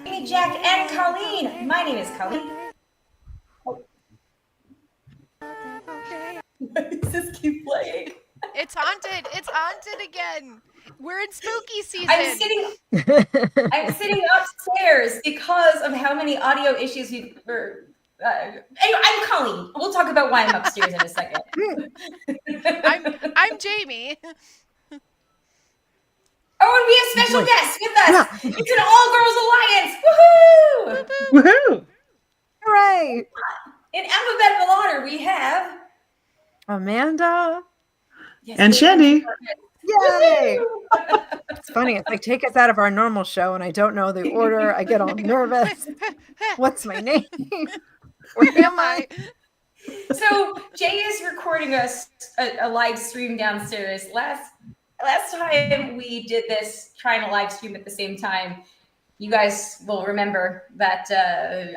Amy, Jack, and Colleen. My name is Colleen. Why does this keep playing? It's haunted. It's haunted again. We're in spooky season. I'm sitting upstairs because of how many audio issues we were. Anyway, I'm Colleen. We'll talk about why I'm upstairs in a second. I'm Jamie. Oh, and we have special guests with us. Yeah. It's an all-girls alliance. Woohoo! Woohoo! Hooray! In alphabetical order, we have Amanda. Yes, and Shandy. Yay! It's funny. It's like, take us out of our normal show, and I don't know the order. I get all nervous. What's my name? Where am I? So Jay is recording us a live stream downstairs. Last time we did this, trying to live stream at the same time, you guys will remember that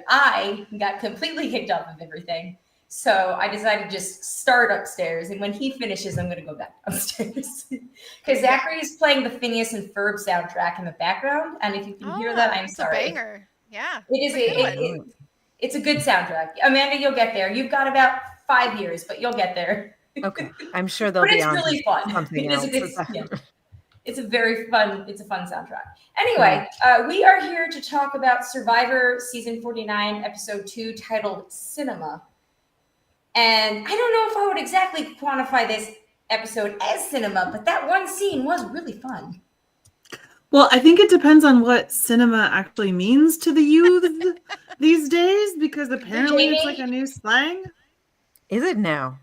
I got completely kicked off of everything. So I decided to just start upstairs, and when he finishes, I'm going to go back downstairs. Because Zachary is playing the Phineas and Ferb soundtrack in the background, and if you can hear that, I'm sorry. It's a banger. Yeah. It is. It's a good soundtrack. Amanda, you'll get there. You've got about 5 years, but you'll get there. Okay, I'm sure they'll be on. But it's really fun. It's a very fun. It's a fun soundtrack. Anyway, we are here to talk about Survivor Season 49, Episode 2, titled Cinema. And I don't know if I would exactly quantify this episode as cinema, but that one scene was really fun. Well, I think it depends on what cinema actually means to the youth these days, because apparently it's like a new slang. Is it now?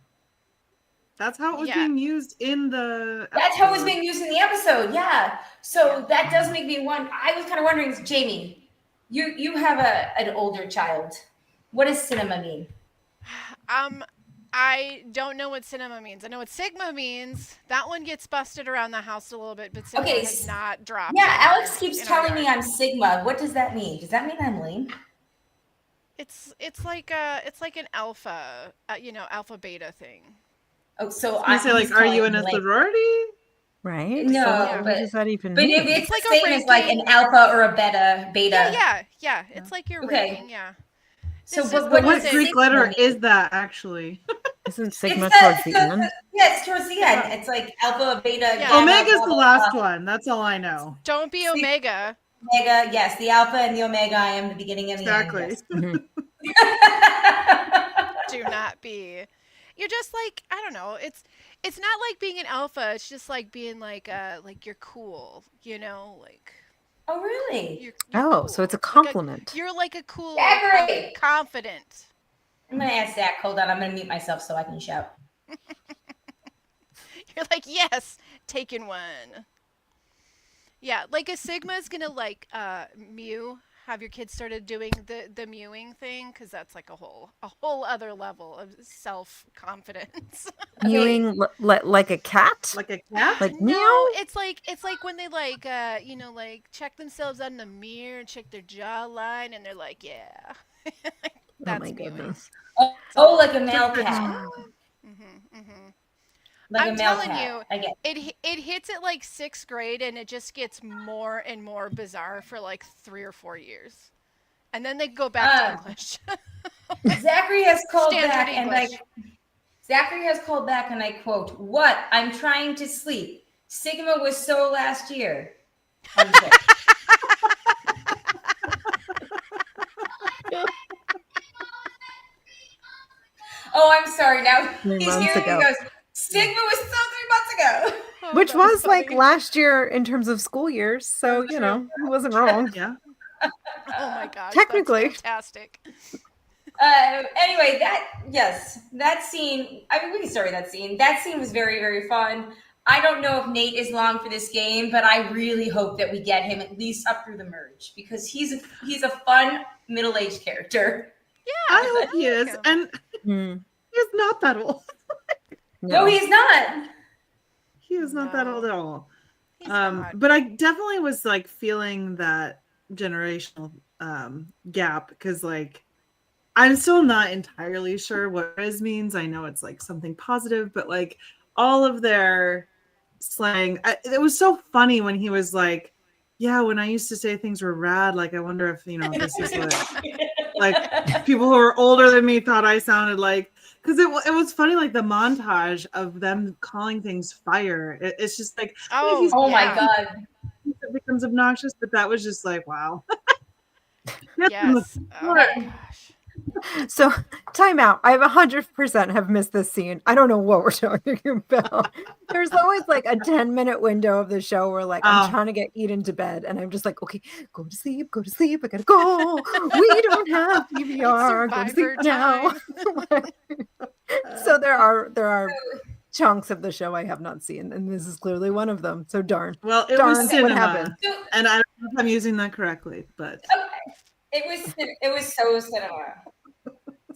That's how it was being used in the episode. That's how it was being used in the episode, yeah. So that does make me wonder. I was kind of wondering, Jamie, you have an older child. What does cinema mean? I don't know what cinema means. I know what Sigma means. That one gets busted around the house a little bit, but cinema has not dropped. Yeah, Alex keeps telling me I'm Sigma. What does that mean? Does that mean I'm lame? It's like an alpha, alpha beta thing. Oh, so I say, like, are you in a sorority? Right. No, so what does that even mean? But it's like the same as like an alpha or a beta. Yeah. It's like your ranking, yeah. So what Greek letter is that actually? Isn't Sigma towards the end? Yeah, it's towards the end. It's like alpha, beta. Yeah. Omega's the last one. That's all I know. Don't be Omega. Omega, yes, the alpha and the omega. I am the beginning and the end. Exactly. Do not be. You're just like, I don't know. It's not like being an alpha. It's just like being like you're cool, like. Oh, really? You're cool. So it's a compliment. You're like a cool, confident. I'm going to ask Zach. Hold on. I'm going to mute myself so I can shout. You're like, yes, taken one. Yeah, like a Sigma is going to mew. Have your kids started doing the mewing thing? Because that's like a whole other level of self-confidence. Mewing like a cat? Like a cat? Like no, meow? it's like when they check themselves out in the mirror and check their jawline, and they're like, yeah. That's oh my goodness. Oh, like a male cat. Like I'm telling you, it hits at like 6th grade, and it just gets more and more bizarre for like 3 or 4 years, and then they go back to English. Zachary has called back, and I quote, "What? I'm trying to sleep. Sigma was so last year." Oh, I'm sorry. Now he's hearing me goes, Sigma was so 3 months ago. Which was like last year in terms of school years. So, he wasn't wrong. Yeah. Oh my gosh. Technically. That's fantastic. Anyway, that scene, I mean, we can start with that scene. That scene was very, very fun. I don't know if Nate is long for this game, but I really hope that we get him at least up through the merge, because he's a fun middle-aged character. Yeah, I hope he is. And he's not that old. No, he's not. He is not that old at all. But I definitely was like feeling that generational gap, because like I'm still not entirely sure what Riz means. I know it's like something positive, but like all of their slang, it was so funny when he was like, yeah, when I used to say things were rad, like I wonder if this is what like people who are older than me thought I sounded like. Because it was funny, like the montage of them calling things fire. It's just like, Oh, my God. It becomes obnoxious, but that was just like, wow. Yes. Oh my gosh. So, time out. I 100% have missed this scene. I don't know what we're talking about. There's always like a 10-minute window of the show where like I'm trying to get Eden to bed, and I'm just like, okay, go to sleep. I gotta go. We don't have PVR. Go to sleep now. So there are chunks of the show I have not seen, and this is clearly one of them. So darn. Well, it was cinema, and I don't know if I'm using that correctly, but it was so cinema.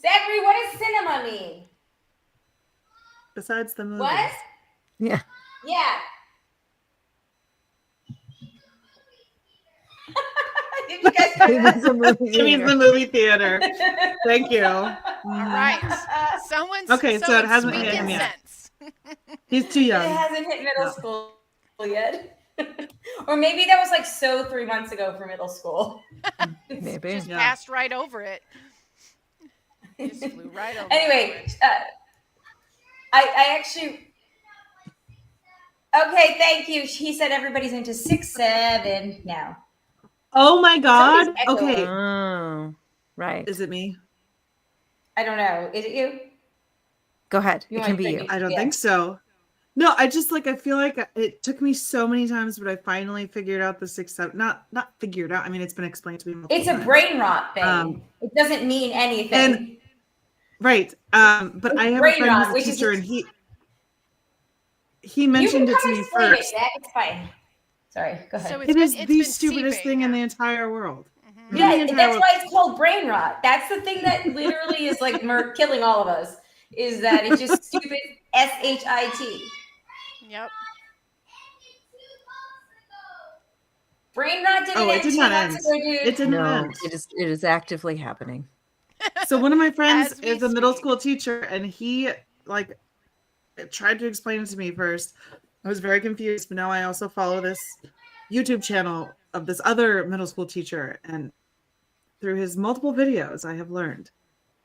Zachary, what does cinema mean? Besides the movie. What? Yeah. Yeah. Did you guys hear that? It means the movie theater. Thank you. All right. Someone's so it hasn't hit him yet. He's too young. It hasn't hit middle school yet. Or maybe that was like 3 months ago for middle school. Maybe. Just passed right over it. Just flew right over anyway, it. I actually... Okay, thank you. He said everybody's into 6-7 now. Oh my God. Okay. Oh, right. Is it me? I don't know. Is it you? Go ahead. It can be you. I don't think so. No, I just I feel like it took me so many times, but I finally figured out the 6-7. Not figured out. I mean, it's been explained to me. It's a brain rot thing. It doesn't mean anything. Right. But I have a friend who's a teacher, and he mentioned it to me first. It's fine. Sorry, go ahead. So it is the stupidest thing in the entire world. Mm-hmm. Yeah, that's why it's called brain rot. That's the thing that literally is like killing all of us. Is that it's just stupid SHIT. Yep. Brain rot didn't end 2 months ago, dude. It didn't end. It is actively happening. So one of my friends is a middle school teacher, and he tried to explain it to me first. I was very confused, but now I also follow this YouTube channel of this other middle school teacher, and through his multiple videos, I have learned.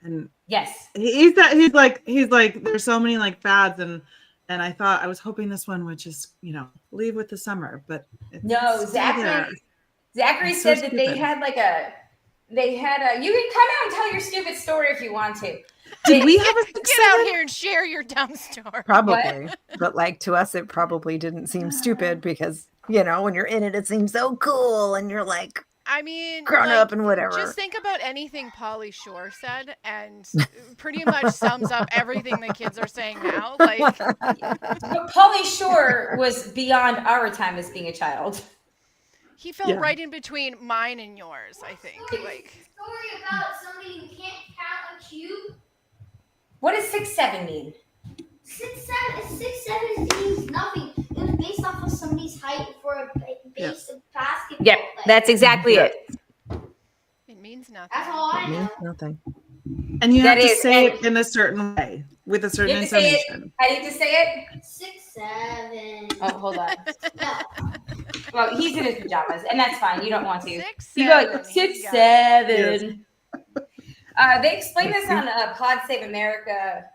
And yes, he's like there's so many fads, and I was hoping this one would just leave with the summer, but no. Zachary said that they had you can come out and tell your stupid story if you want to. Did we have a get out here and share your dumb story? Probably, but to us, it probably didn't seem stupid because when you're in it, it seems so cool, and you're like, I mean, grown up and whatever. Just think about anything Pauly Shore said, and pretty much sums up everything the kids are saying now. But Pauly Shore was beyond our time as being a child. He fell right in between mine and yours, I think. Story about somebody who can't count a cube. What does 6-7 mean? 6-7 means nothing. It was based off of somebody's height for a base of basketball. Yep, that's exactly it. It means nothing. That's all I know. Nothing. And you have to say it in a certain way, with a certain intonation. I need to say it. 6-7. Oh, hold on. No. Well, he's in his pajamas, and that's fine. You don't want to. 6-7. You go 6-7. They explain this on Pod Save America.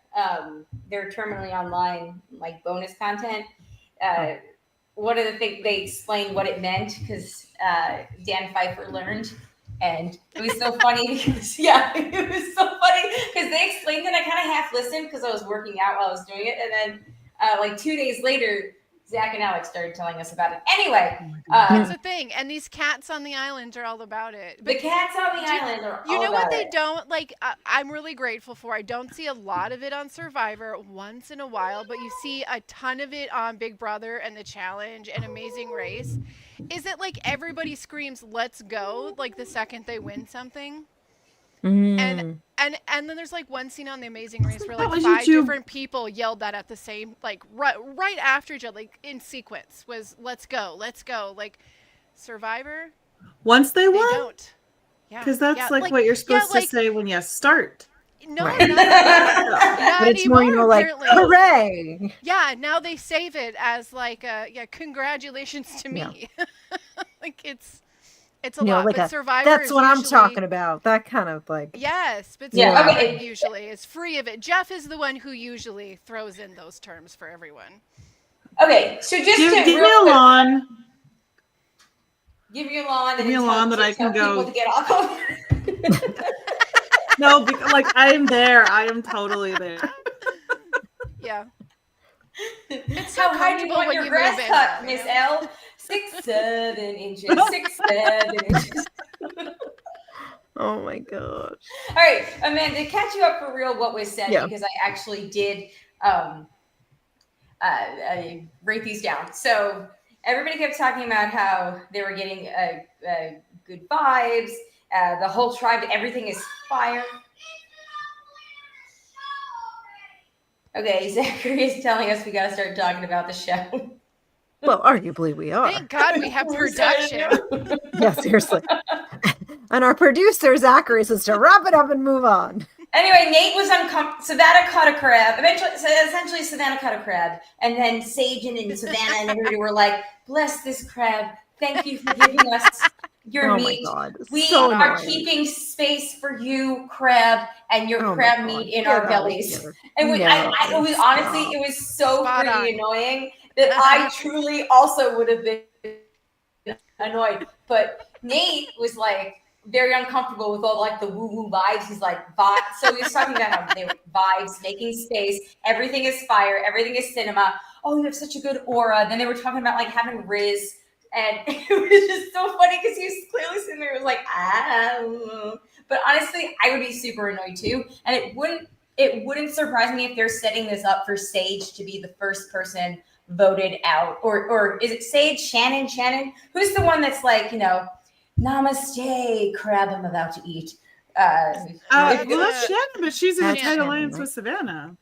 Their Terminally Online bonus content. One of the things they explained what it meant because Dan Pfeiffer learned, and it was so funny because it was so funny because they explained it. I kind of half listened because I was working out while I was doing it, and then 2 days later, Zach and Alex started telling us about it. Anyway, that's the thing, and these cats on the island are all about it. But the cats on the island are all about it. You know what they don't I'm really grateful for. I don't see a lot of it on Survivor once in a while, but you see a ton of it on Big Brother and The Challenge and Amazing Race. Is it everybody screams "Let's go" the second they win something? And then there's one scene on The Amazing Race where 5 different people yelled that at the same right after each other in sequence was let's go Survivor. Once they won, don't. Yeah, because that's what you're supposed to say when you start. No, right. not but it's anymore, more hooray! Yeah, now they save it as congratulations to me. Yeah. Like it's a lot. like but Survivor that's is what I'm usually, talking about. That kind of like. Yes, but Yeah, Survivor okay. usually is free of it. Jeff is the one who usually throws in those terms for everyone. Okay, so just Give to me real a quick, lawn. give you a lawn Give and me a then lawn tell that I can people go. to get off of. No, because like I am there. I am totally there. Yeah. It's so How high do you comfortable want when your you grass move in cut, there, Miss L? 6, 7 inches. 6, 7 inches. Oh my gosh. All right, Amanda, to catch you up for real, what was said, Yeah. because I actually did write these down. So everybody kept talking about how they were getting good vibes. The whole tribe, everything is fire. Okay, Zachary is telling us we got to start talking about the show. Well, arguably we are. Thank God we have production. Yeah, seriously. And our producer, Zachary, says to wrap it up and move on. Anyway, Nate was uncomfortable. Savannah caught a crab. Essentially, Savannah caught a crab. And then Sage and Savannah and everybody were like, bless this crab. Thank you for giving us your meat. Oh my God. We So are annoying. keeping space for you, crab, and your Oh my crab God. meat in Get our out of bellies. here. And No, it was honestly, stop. it was so Spot freaking on. annoying that I truly also would have been annoyed. But Nate was like very uncomfortable with all like the woo-woo vibes. He's like, so he was talking about how they were vibes, making space, everything is fire, everything is cinema. Oh, you have such a good aura. Then they were talking about like having Riz. And it was just so funny because he was clearly sitting there, was like, But honestly, I would be super annoyed too. And it wouldn't surprise me if they're setting this up for Sage to be the first person voted out. Or is it Sage? Shannon? Who's the one that's like, namaste, crab I'm about to eat. Well, that's Shannon, but she's in a That's tight Shannon, alliance right? with Savannah.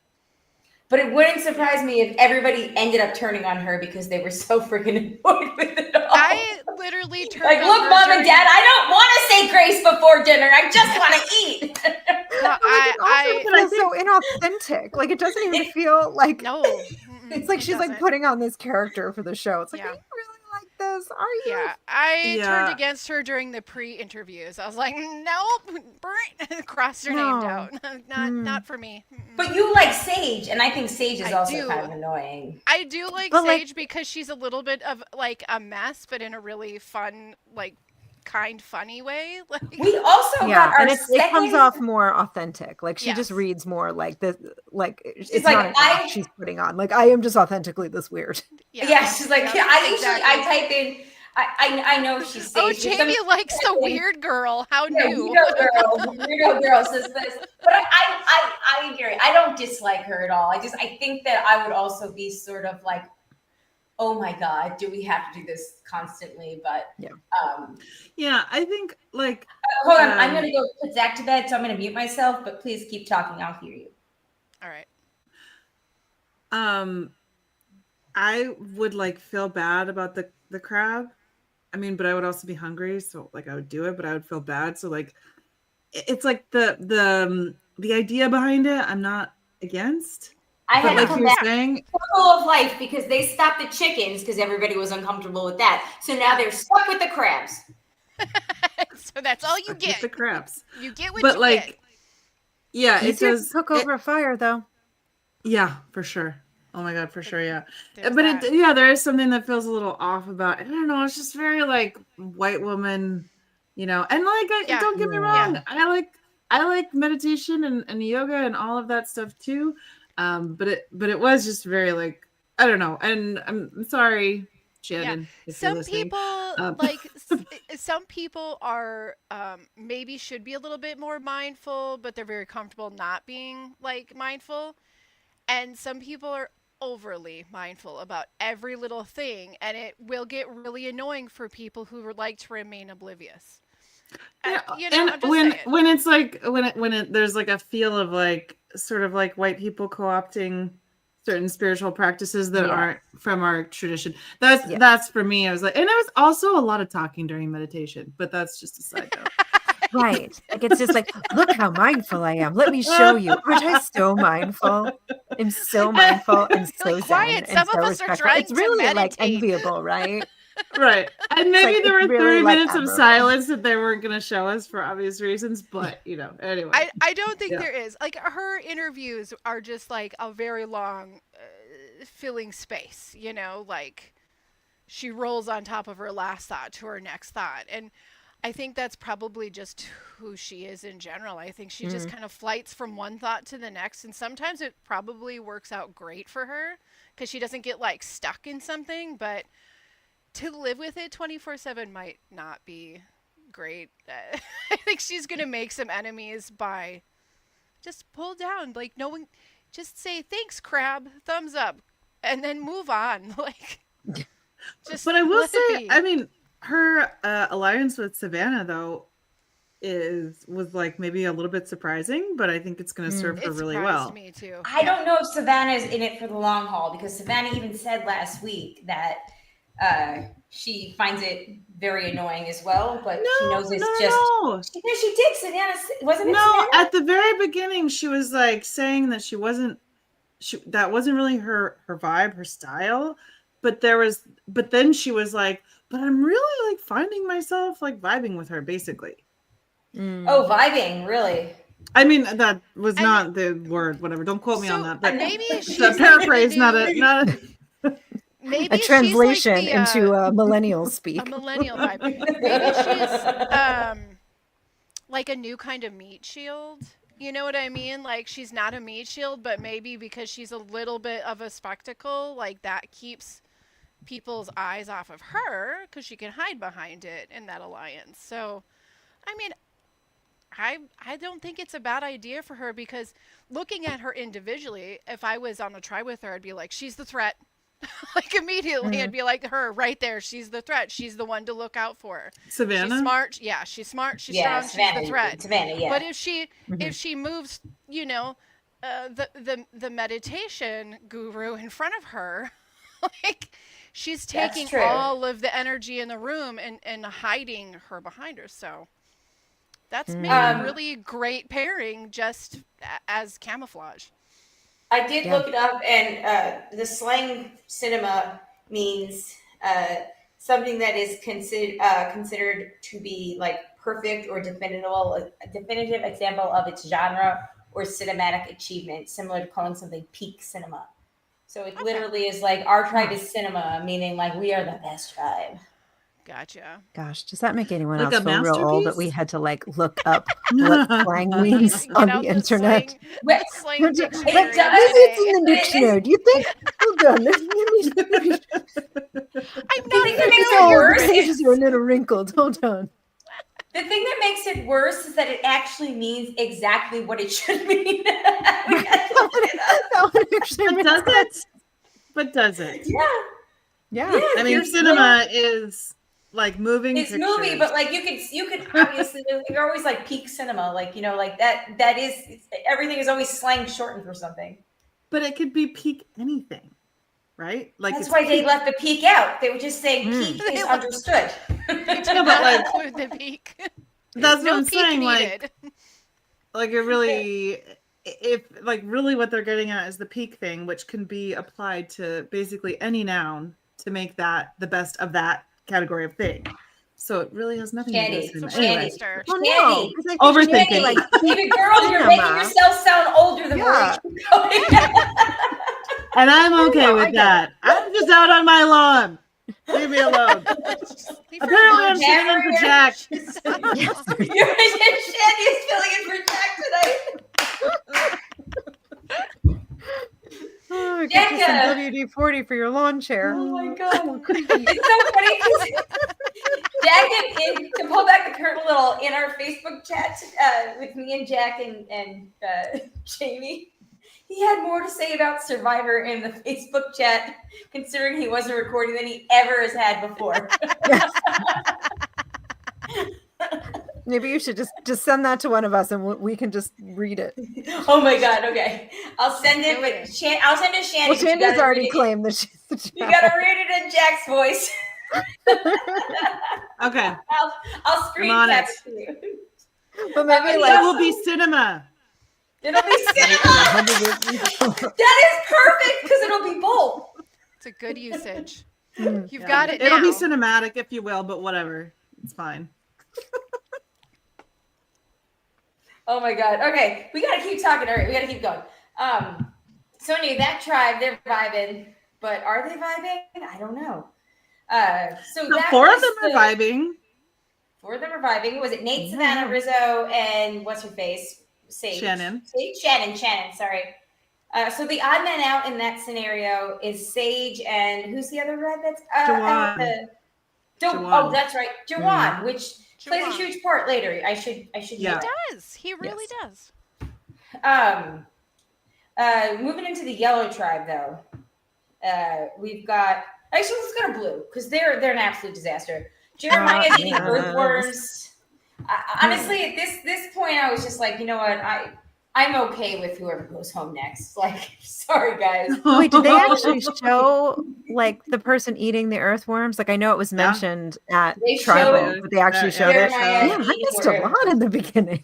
But it wouldn't surprise me if everybody ended up turning on her because they were so freaking annoyed with it all. I literally turned like, on look, her Mom during- and Dad, I don't want to say grace before dinner. I just want to eat. No, It feels so inauthentic. Like it doesn't even feel like No. It's like she's like putting on this character for the show. It's like, Yeah. are you really like this? Are you? Yeah, I Yeah. turned against her during the pre-interviews. I was like, nope, crossed her name out. Not for me. But you like Sage, and I think Sage is I also do. kind of annoying. I do like But, Sage because she's a little bit of like a mess, but in a really fun, like kind, funny way. Like We also got our and it comes second- off more authentic. Like she Yes. just reads more like this. Like it's like, not an act she's putting on. Like I am just authentically this weird. Yeah, she's like, yeah, I exactly. type in. I know she's Sage. Oh, Jamie likes the weird girl. How new? Weirdo girl says this. But I agree. I don't dislike her at all. I think that I would also be sort of like, oh my God, do we have to do this constantly? But Yeah, I think like hold on, I'm gonna go put Zach to bed, so I'm gonna mute myself, but please keep talking, I'll hear you. All right. I would like feel bad about the crab. I mean, but I would also be hungry, so like I would do it, but I would feel bad. So like it's like the idea behind it, I'm not against. I But had like to you come were back saying, circle of life because they stopped the chickens because everybody was uncomfortable with that. So now they're stuck with the crabs. So that's all you with get. the crabs. You get what But you like, get. yeah, it Easier does to cook over a fire though. Yeah, for sure. Oh my God, for sure. Yeah. There's But that. yeah, there is something that feels a little off about it. I don't know. It's just very like white woman, and like, Yeah. don't get me Yeah. wrong. I like meditation and yoga and all of that stuff too. But it was just very like, I don't know. And I'm sorry, Shannon. If you're Some listening. people some people are maybe should be a little bit more mindful, but they're very comfortable not being like mindful. And some people are overly mindful about every little thing, and it will get really annoying for people who would like to remain oblivious. Yeah, I'm and just when saying. when it's like when it there's like a feel of like sort of like white people co-opting certain spiritual practices that aren't from our tradition. That's for me. I was like, and it was also a lot of talking during meditation, but that's just a side note. Right. Like it's just like, look how mindful I am. Let me show you. Aren't I so mindful? I'm so mindful and so Like, quiet. zen and Some so of us are respectful. trying It's to really like meditate. enviable, right? Right. And maybe like, there were it's 30 really, like, minutes of admirable. silence that they weren't going to show us for obvious reasons, but anyway. I don't think Yeah. there is. Like, her interviews are just like a very long filling space, like she rolls on top of her last thought to her next thought. And I think that's probably just who she is in general. I think she just kind of flights from one thought to the next. And sometimes it probably works out great for her because she doesn't get like stuck in something. But to live with it 24/7 might not be great. I think she's going to make some enemies by just pull down. Like, no one, just say, thanks, crab, thumbs up, and then move on. Like, just But I will let it say, be. I mean, her alliance with Savannah, though, was like maybe a little bit surprising, but I think it's going to serve her It really surprised well. me too. I don't know if Savannah's in it for the long haul, because Savannah even said last week that she finds it very annoying as well, but she knows it's No. She did. Savannah, wasn't it? No, Savannah? at the very beginning, she was like saying that that wasn't really her vibe, her style. But then she was like, but I'm really like finding myself like vibing with her, basically. Oh, vibing, really? I mean, that was not the word, whatever. Don't quote me on that. But maybe it's she's a paraphrase, not a maybe a translation she's like into millennial speak. a millennial vibe. Maybe she's like a new kind of meat shield. You know what I mean? Like, she's not a meat shield, but maybe because she's a little bit of a spectacle, like that keeps people's eyes off of her because she can hide behind it in that alliance. So, I mean, I don't think it's a bad idea for her, because looking at her individually, if I was on a tribe with her, I'd be like, she's the threat. Like, immediately I'd be like, her right there, she's the threat, she's the one to look out for. Savannah. She's smart, she's strong, Savannah, she's the threat. Savannah, yeah. But if she moves, the meditation guru in front of her, like, she's taking all of the energy in the room and hiding her behind her. So that's maybe a really great pairing just as camouflage. I did look it up, and the slang cinema means something that is considered to be like perfect or a definitive example of its genre or cinematic achievement, similar to calling something peak cinema. So it literally is like, our tribe is cinema, meaning like we are the best tribe. Gotcha. Gosh, does that make anyone Like else a feel real old that masterpiece? we had to like look up what slang means on the internet? Slang Maybe dictionary. it's in the dictionary. Do you think? Hold on. I'm The thing that not makes Oh, it the worse pages are a little wrinkled. Hold on. the thing that makes it worse is that it actually means exactly what it should mean. That would actually But make does sense. it? But does it? Yeah. Yeah. I mean, cinema is like moving. It's pictures. movie, but like you could obviously, you're always like peak cinema, like, like that is, everything is always slang shortened for something. But it could be peak anything, right? Like, That's it's why they peak. left the peak out. They were just saying peak is understood. No, but like, include the peak. that's No what I'm peak saying. needed. Like it really, if like really what they're getting at is the peak thing, which can be applied to basically any noun to make that the best of that category of thing. So it really has nothing Candy. to do with So cinema. Anyway, Candy. Well, Candy. no, 'cause I think Overthinking. Candy, like, Even girl, you're making yourself sound older the more Yeah. you keep going. and I'm okay No, I with get that. I'm just out on my lawn. Leave me alone. Leave her Apparently, alone. I'm sitting in for Jack. Yes. Shandy is filling in for Jack tonight. Oh, get you some Jacka. WD-40 for your lawn chair. Oh my god. Creepy. It's so funny because Jack, to pull back the curtain a little, in our Facebook chat with me and Jack and Jamie, he had more to say about Survivor in the Facebook chat, considering he wasn't recording, than he ever has had before. Maybe you should just send that to one of us and we can just read it. Oh my god, okay. I'll send it, but I'll send it to Shandy. Well, but you Shandy's gotta already read it. claimed that she's the You gotta read it in Jack's voice. Okay. I'll screen I'm on cap it. it to you. But maybe It It like will be cinema. It'll be cinema. That is perfect because it'll be both. It's a good usage. You've got it now. It'll be cinematic, if you will, but whatever. It's fine. Oh my God. Okay, we gotta keep talking. All right, we gotta keep going. So anyway, that tribe, they're vibing, but are they vibing? I don't know. So that four of was them are vibing. 4 of them are vibing. Was it Nate, Savannah, Rizzo, and what's her face? Shannon. Shannon, sorry. So the odd man out in that scenario is Sage and who's the other red that's Jawan. Oh, that's right. Jawan, which plays a huge part later. I should He does. He really does. Moving into the yellow tribe though. We've got actually let's go to blue because they're an absolute disaster. Jeremiah's eating earthworms. Honestly, at this point, I was just like, you know what, I'm okay with whoever goes home next. Like, sorry guys. Wait, did they actually show like the person eating the earthworms? Like, I know it was mentioned at Tribal, but they actually showed it. Yeah, I missed a lot in the beginning.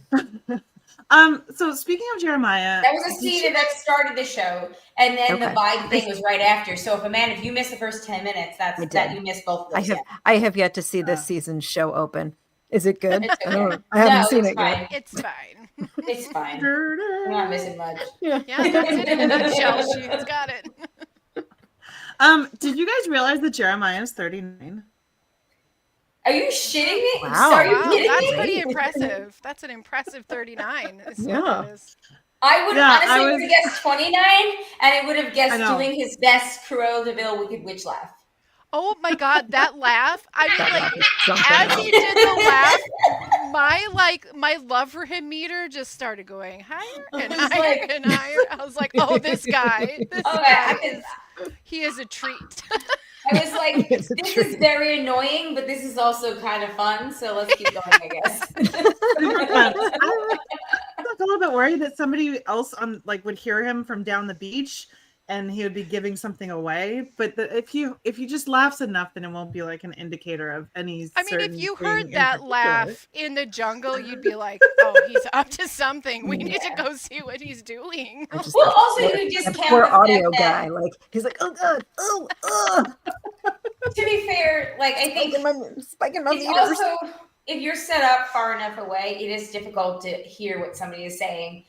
So speaking of Jeremiah, that was a scene that started the show, and then the vibe thing was right after. So if you missed the first 10 minutes, that you missed both of those. I have yet to see this season's show open. Is it good? It's okay. I haven't seen it fine. yet. It's fine. It's fine. I'm not missing much. Yeah, that's it in a nutshell. She's got it. Did you guys realize that Jeremiah is 39? Are you shitting me? Wow. Are you kidding That's me? pretty impressive. That's an impressive 39. Yeah. I would honestly have guessed 29, and it would have guessed doing his best Cruella de Vil Wicked Witch laugh. Oh my God, that laugh! I mean, like, as he did the laugh, my love for him meter just started going higher and higher and higher. I was like, oh, this guy, he is a treat. I was like, this is very annoying, but this is also kind of fun. So let's keep going, I guess. I'm a little bit worried that somebody else would hear him from down the beach and he would be giving something away. But if you just laughs enough, then it won't be like an indicator of any. I mean, if you heard that laugh in the jungle, you'd be like, "Oh, he's up to something. We need to go see what he's doing." Well, also you just count poor audio guy. Like he's like, "Oh God, oh." To be fair, like I think spiking my meters. Also, if you're set up far enough away, it is difficult to hear what somebody is saying.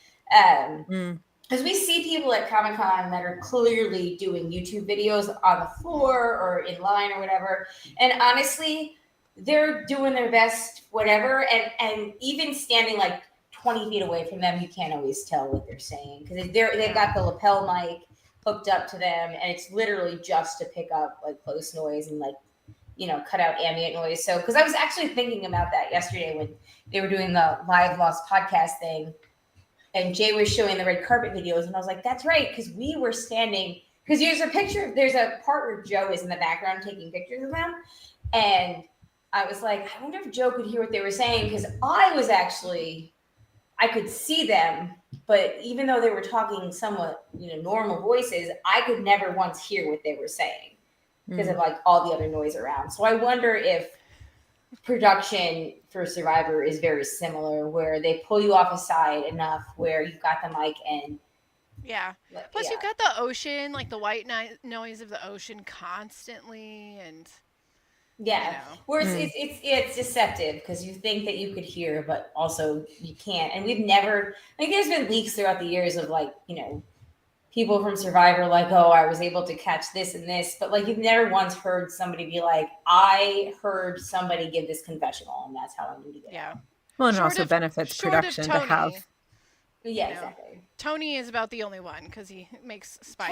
Because we see people at Comic-Con that are clearly doing YouTube videos on the floor or in line or whatever. And honestly, they're doing their best, whatever. And even standing like 20 feet away from them, you can't always tell what they're saying. Because they've got the lapel mic hooked up to them. And it's literally just to pick up like close noise and like, cut out ambient noise. So, because I was actually thinking about that yesterday when they were doing the Live Lost podcast thing. And Jay was showing the red carpet videos, and I was like, "That's right," because we were standing. Because there's a part where Joe is in the background taking pictures of them, and I was like, "I wonder if Joe could hear what they were saying," because I could see them, but even though they were talking somewhat, normal voices, I could never once hear what they were saying because of like all the other noise around. So I wonder if production for Survivor is very similar, where they pull you off a side enough where you've got the mic and plus you've got the ocean, like the white noise of the ocean constantly, and whereas it's deceptive because you think that you could hear but also you can't. And we've never, like, there's been leaks throughout the years of like people from Survivor like, oh, I was able to catch this and this, but like you've never once heard somebody be like, I heard somebody give this confessional and that's how I knew to get it. Well, and it also benefits production to have. Yeah, exactly. Tony is about the only one because he makes spy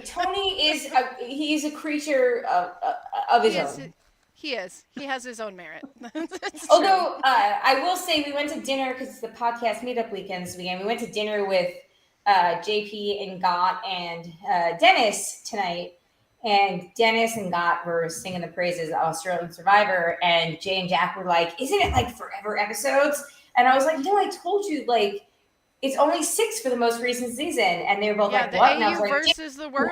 Tony is he's a creature of his own. He is. He has his own merit. Although I will say we went to dinner because it's the podcast meetup weekends weekend. We went to dinner with JP and Gott and Dennis tonight, and Dennis and Gott were singing the praises of Australian Survivor, and Jay and Jack were like, isn't it like forever episodes? And I was like, no, I told you, like, it's only 6 for the most recent season. And they were both like, what? And I was like, versus the world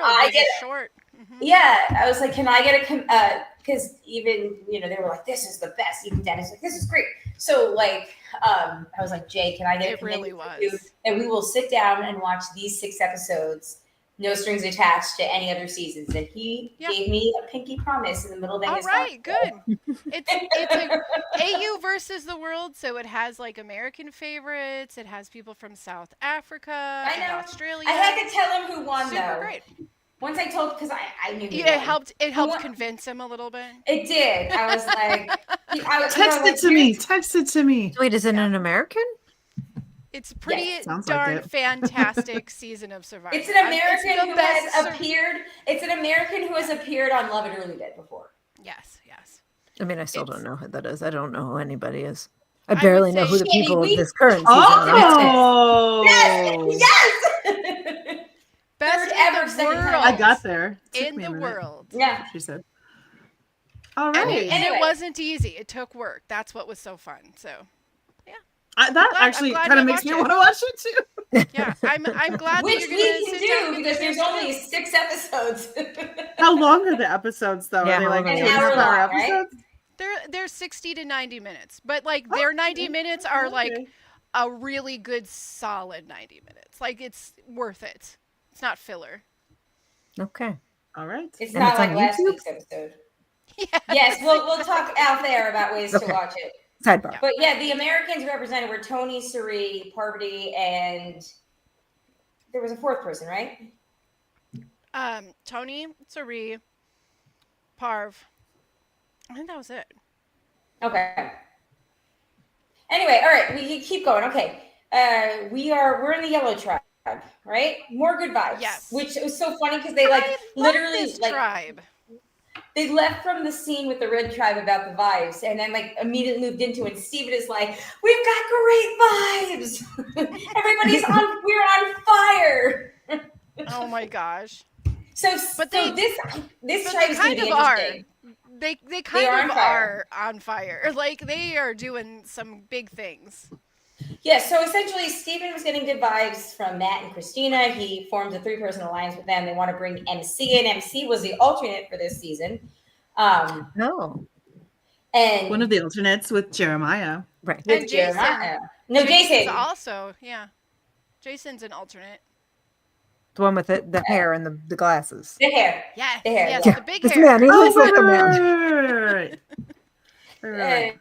short. Yeah, I was like, can I get a because even they were like, this is the best. Even Dennis like, this is great. So like I was like, Jay, can I get a really was. and we will sit down and watch these 6 episodes no strings attached to any other seasons. And he gave me a pinky promise in the middle of Vegas. All right, good. It's a AU versus the world, so it has like American favorites. It has people from South Africa and Australia. I had to tell him who won, Super great. Once I told, because I knew it helped convince him a little bit. It did. I was like, text it to me. Wait, is it an American? It's pretty darn fantastic season of Survivor. It's an American who has appeared. It's an American who has appeared on Love It or Leave It before. Yes. I mean, I still don't know who that is. I don't know who anybody is. I barely know who the people of this current season are. Yes. Best ever world. I got there. In the world. Yeah. She said. All right. And it wasn't easy. It took work. That's what was so fun. So, yeah. That actually kind of makes me want to watch it too. Yeah, I'm glad Which that we can do because there's only 6 episodes. How long are the episodes though? Yeah, are they like an hour long, episodes? Right? They're 60 to 90 minutes, but like their 90 minutes are like a really good solid 90 minutes. Like it's worth it. It's not filler. Okay. All right. It's not like last week's episode. Yes, we'll talk out there about ways to watch it. Sidebar. But yeah, the Americans represented were Tony, Suri, Parvati, and there was a 4th person, right? Tony, Suri, Parv. I think that was it. Okay. Anyway, all right, we keep going. Okay. We're in the yellow tribe, right? More good vibes. Yes. Which was so funny because they literally tribe. They left from the scene with the red tribe about the vibes and then like immediately moved into it. Steven is like, we've got great vibes. We're on fire. Oh my gosh. This tribe is going to be interesting. They kind of are on fire. Like they are doing some big things. Yeah, so essentially Steven was getting good vibes from Matt and Christina. He formed a 3-person alliance with them. They want to bring MC in. MC was the alternate for this season. No. And one of the alternates with Jeremiah. Right. And Jason. No, Jason. Also, yeah. Jason's an alternate. The one with the hair and the glasses. The hair. Yes. The hair. Yes, Yeah. the big this hair. man, he looks like a man. Right.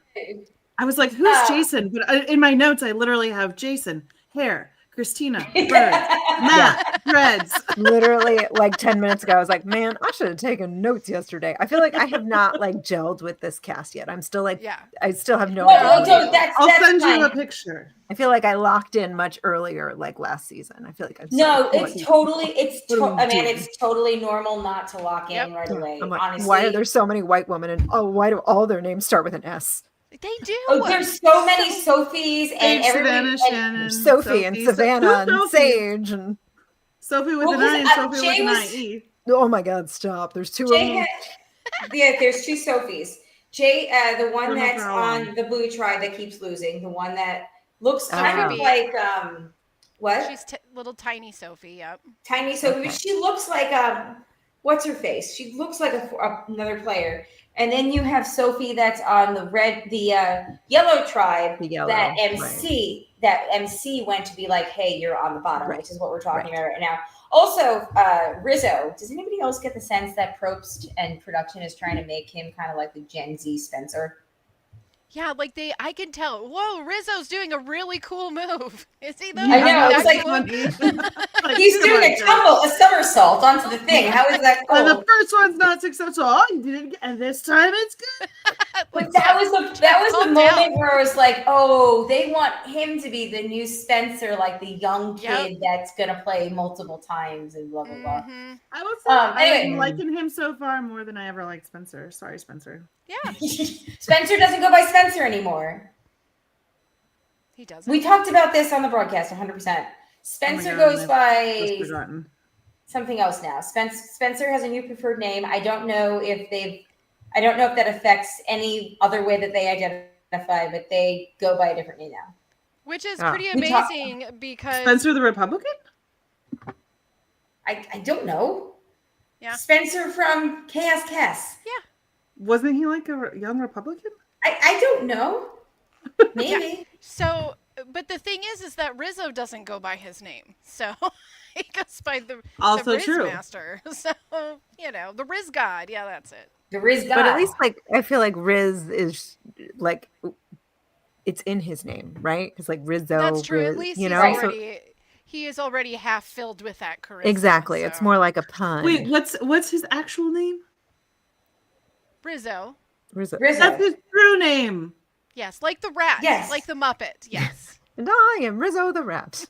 I was like, who's Jason? But in my notes, I literally have Jason, hair, Christina, bird, Matt, dreads. Literally, like 10 minutes ago, I was like, man, I should have taken notes yesterday. I feel like I have not like gelled with this cast yet. I'm still like, I still have no idea. I'll send you a picture. I feel like I locked in much earlier, like last season. I feel like it's totally normal not to lock in right away. Like, honestly, why are there so many white women and why do all their names start with an S? They do. Oh, there's so many Sophies and Savannah, Shannon, Sophie and Savannah and Sage and Sophie with an I and Sophie with an IE. Oh my God! Stop. There's 2 of them. Yeah, there's 2 Sophies. The one that's on the blue tribe that keeps losing. The one that looks kind of like what? She's little tiny Sophie. Yep. Tiny Sophie. But she looks like what's her face? She looks like another player. And then you have Sophie that's on the yellow tribe. That MC went to be like, hey, you're on the bottom, which is what we're talking about right now. Also, Rizzo. Does anybody else get the sense that Probst and production is trying to make him kind of like the Gen Z Spencer? Yeah, like I can tell. Whoa, Rizzo's doing a really cool move. Is he though? I know. It's like he's doing a somersault onto the thing. How is that cool? The first one's not successful. Oh, you didn't, and this time it's good. But that was the moment where I was like, oh, they want him to be the new Spencer, like the young kid that's gonna play multiple times and blah blah blah. Mm-hmm. I would say I'm liking him so far more than I ever liked Spencer. Sorry, Spencer. Yeah. Spencer doesn't go by Spencer anymore. He doesn't. We talked about this on the broadcast 100%. Spencer goes by something else now. Spencer has a new preferred name. I don't know if that affects any other way that they identify, but they go by a different name now. Which is pretty amazing because Spencer the Republican? I don't know. Yeah. Spencer from Chaos Cass. Yeah. Wasn't he like a young Republican? I don't know. Maybe. So, but the thing is that Rizzo doesn't go by his name. So He goes by the Also Riz true. Master. So, the Riz God. Yeah, that's it. The Riz God. But at least, like, I feel like Riz is like, it's in his name, right? Because like Rizzo. That's true. At Riz, least he is already half filled with that charisma. Exactly. So. It's more like a pun. Wait, what's his actual name? Rizzo. Rizzo. That's his true name. Yes, like the rat. Yes. Like the Muppet. Yes. And I am Rizzo the rat.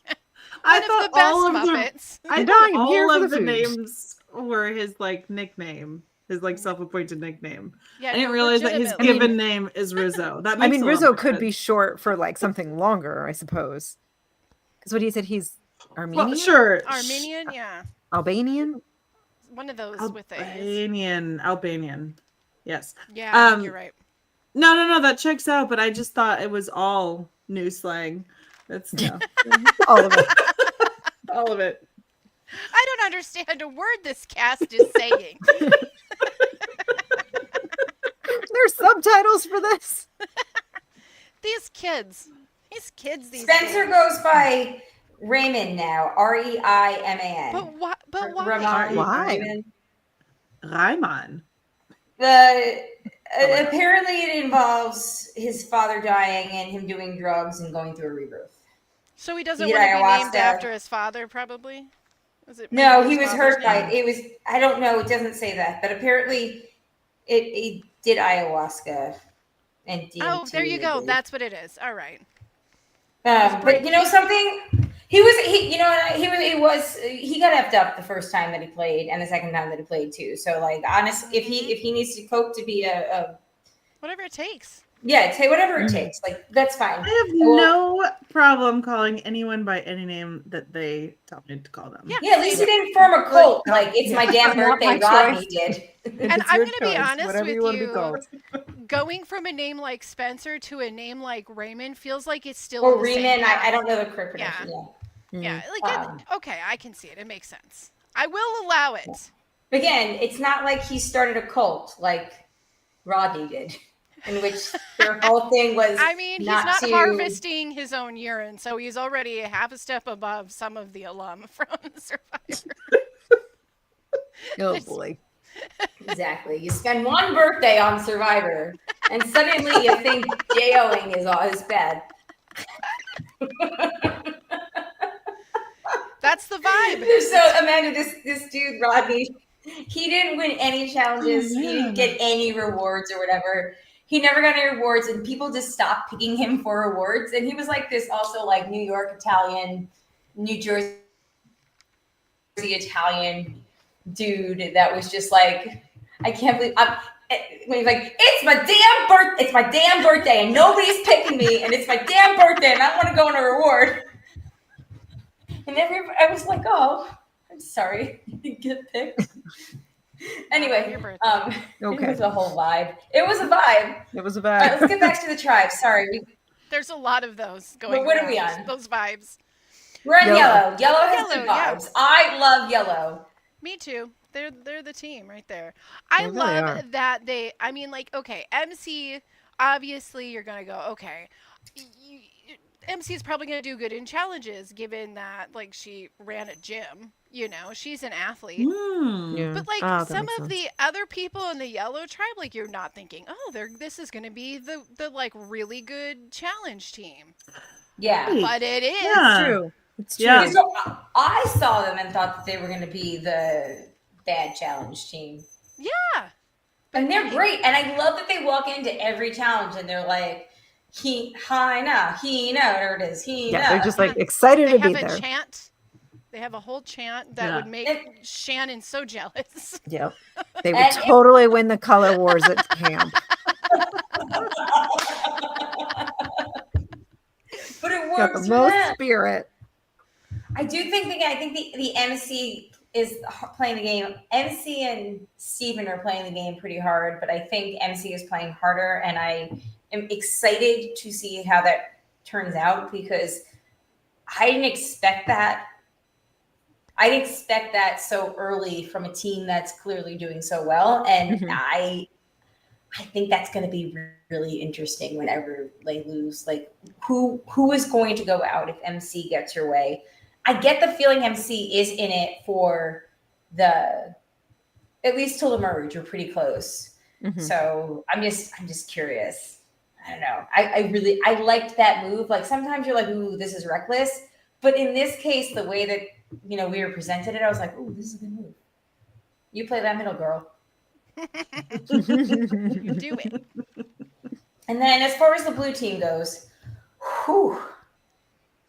One of the best Muppets. I thought all of the names were his like nickname, his like self-appointed nickname. Yeah, I didn't realize that his given name is Rizzo. That makes Rizzo could be short for like something longer, I suppose. Because what he said, he's Armenian. Well, sure. Armenian, yeah. Albanian. One of those with Albanian. Yes. Yeah, I think you're right. No, that checks out. But I just thought it was all new slang. That's all of it. All of it. I don't understand a word this cast is saying. There's subtitles for this. These kids. Spencer goes by Raymond now. Reiman. But why? Why? Reiman. Apparently it involves his father dying and him doing drugs and going through a rebirth. So he doesn't want to be named after his father, probably? No, he was hurt by it. I don't know, it doesn't say that, but apparently it did ayahuasca and DMT. Oh, there you go. That's what it is. All right. But you know something? He got effed up the first time that he played and the second time that he played too. So like honestly, if he needs to cope to be a whatever it takes. Yeah, whatever it takes. Like that's fine. I have no problem calling anyone by any name that they tell me to call them. Yeah, at least he didn't form a cult. Like it's my damn birthday. Rodney did. And I'm going to be honest with you. Going from a name like Spencer to a name like Raymond feels like it's still. Or Raymond. I don't know the correct pronunciation. Yeah, okay, I can see it. It makes sense. I will allow it. Again, it's not like he started a cult like Rodney did. In which their whole thing was he's not harvesting his own urine, so he's already half a step above some of the alum from Survivor. Oh boy. Exactly. You spend one birthday on Survivor, and suddenly you think jailing is bad. That's the vibe. So Amanda, this dude, Rodney, he didn't win any challenges. He didn't get any rewards or whatever. He never got any rewards, and people just stopped picking him for awards. And he was like this also like New York Italian, New Jersey Italian dude that was just like, I can't believe when he's like, it's my damn birthday and nobody's picking me and it's my damn birthday and I want to go on a reward. And I was like, oh, I'm sorry, you didn't get picked. Anyway, okay. It was a whole vibe. It was a vibe. All right, let's get back to the tribe. Sorry. There's a lot of those going on. What are we on? Those vibes. We're on yellow. Yellow has good vibes. Yeah. I love yellow. Me too. They're the team right there. I love that okay, MC, obviously you're going to go, okay, MC is probably going to do good in challenges given that, like, she ran a gym. She's an athlete. But, like, some of the other people in the yellow tribe, like, you're not thinking, oh, this is going to be the, like, really good challenge team. Yeah. But it is. Yeah. True. It's true. Yeah. So I saw them and thought that they were going to be the bad challenge team. Yeah. And they're great. And I love that they walk into every challenge and they're like, whatever it is. They're just like excited to be there. They have a chant. They have a whole chant that would make Shannon so jealous. Yep. They would totally win the color wars at camp. But it works. Got the most spirit. I do think the MC is playing the game. MC and Steven are playing the game pretty hard, but I think MC is playing harder, and I am excited to see how that turns out because I didn't expect that. I didn't expect that so early from a team that's clearly doing so well, and I think that's going to be really interesting whenever they lose. Like, who is going to go out if MC gets her way? I get the feeling MC is in it for at least till the merge. We're pretty close. Mhm. So I'm just curious. I don't know. I liked that move. Like sometimes you're like, ooh, this is reckless. But in this case, the way that, we were presented it, I was like, ooh, this is a good move. You play that middle, girl. You do it. And then as far as the blue team goes,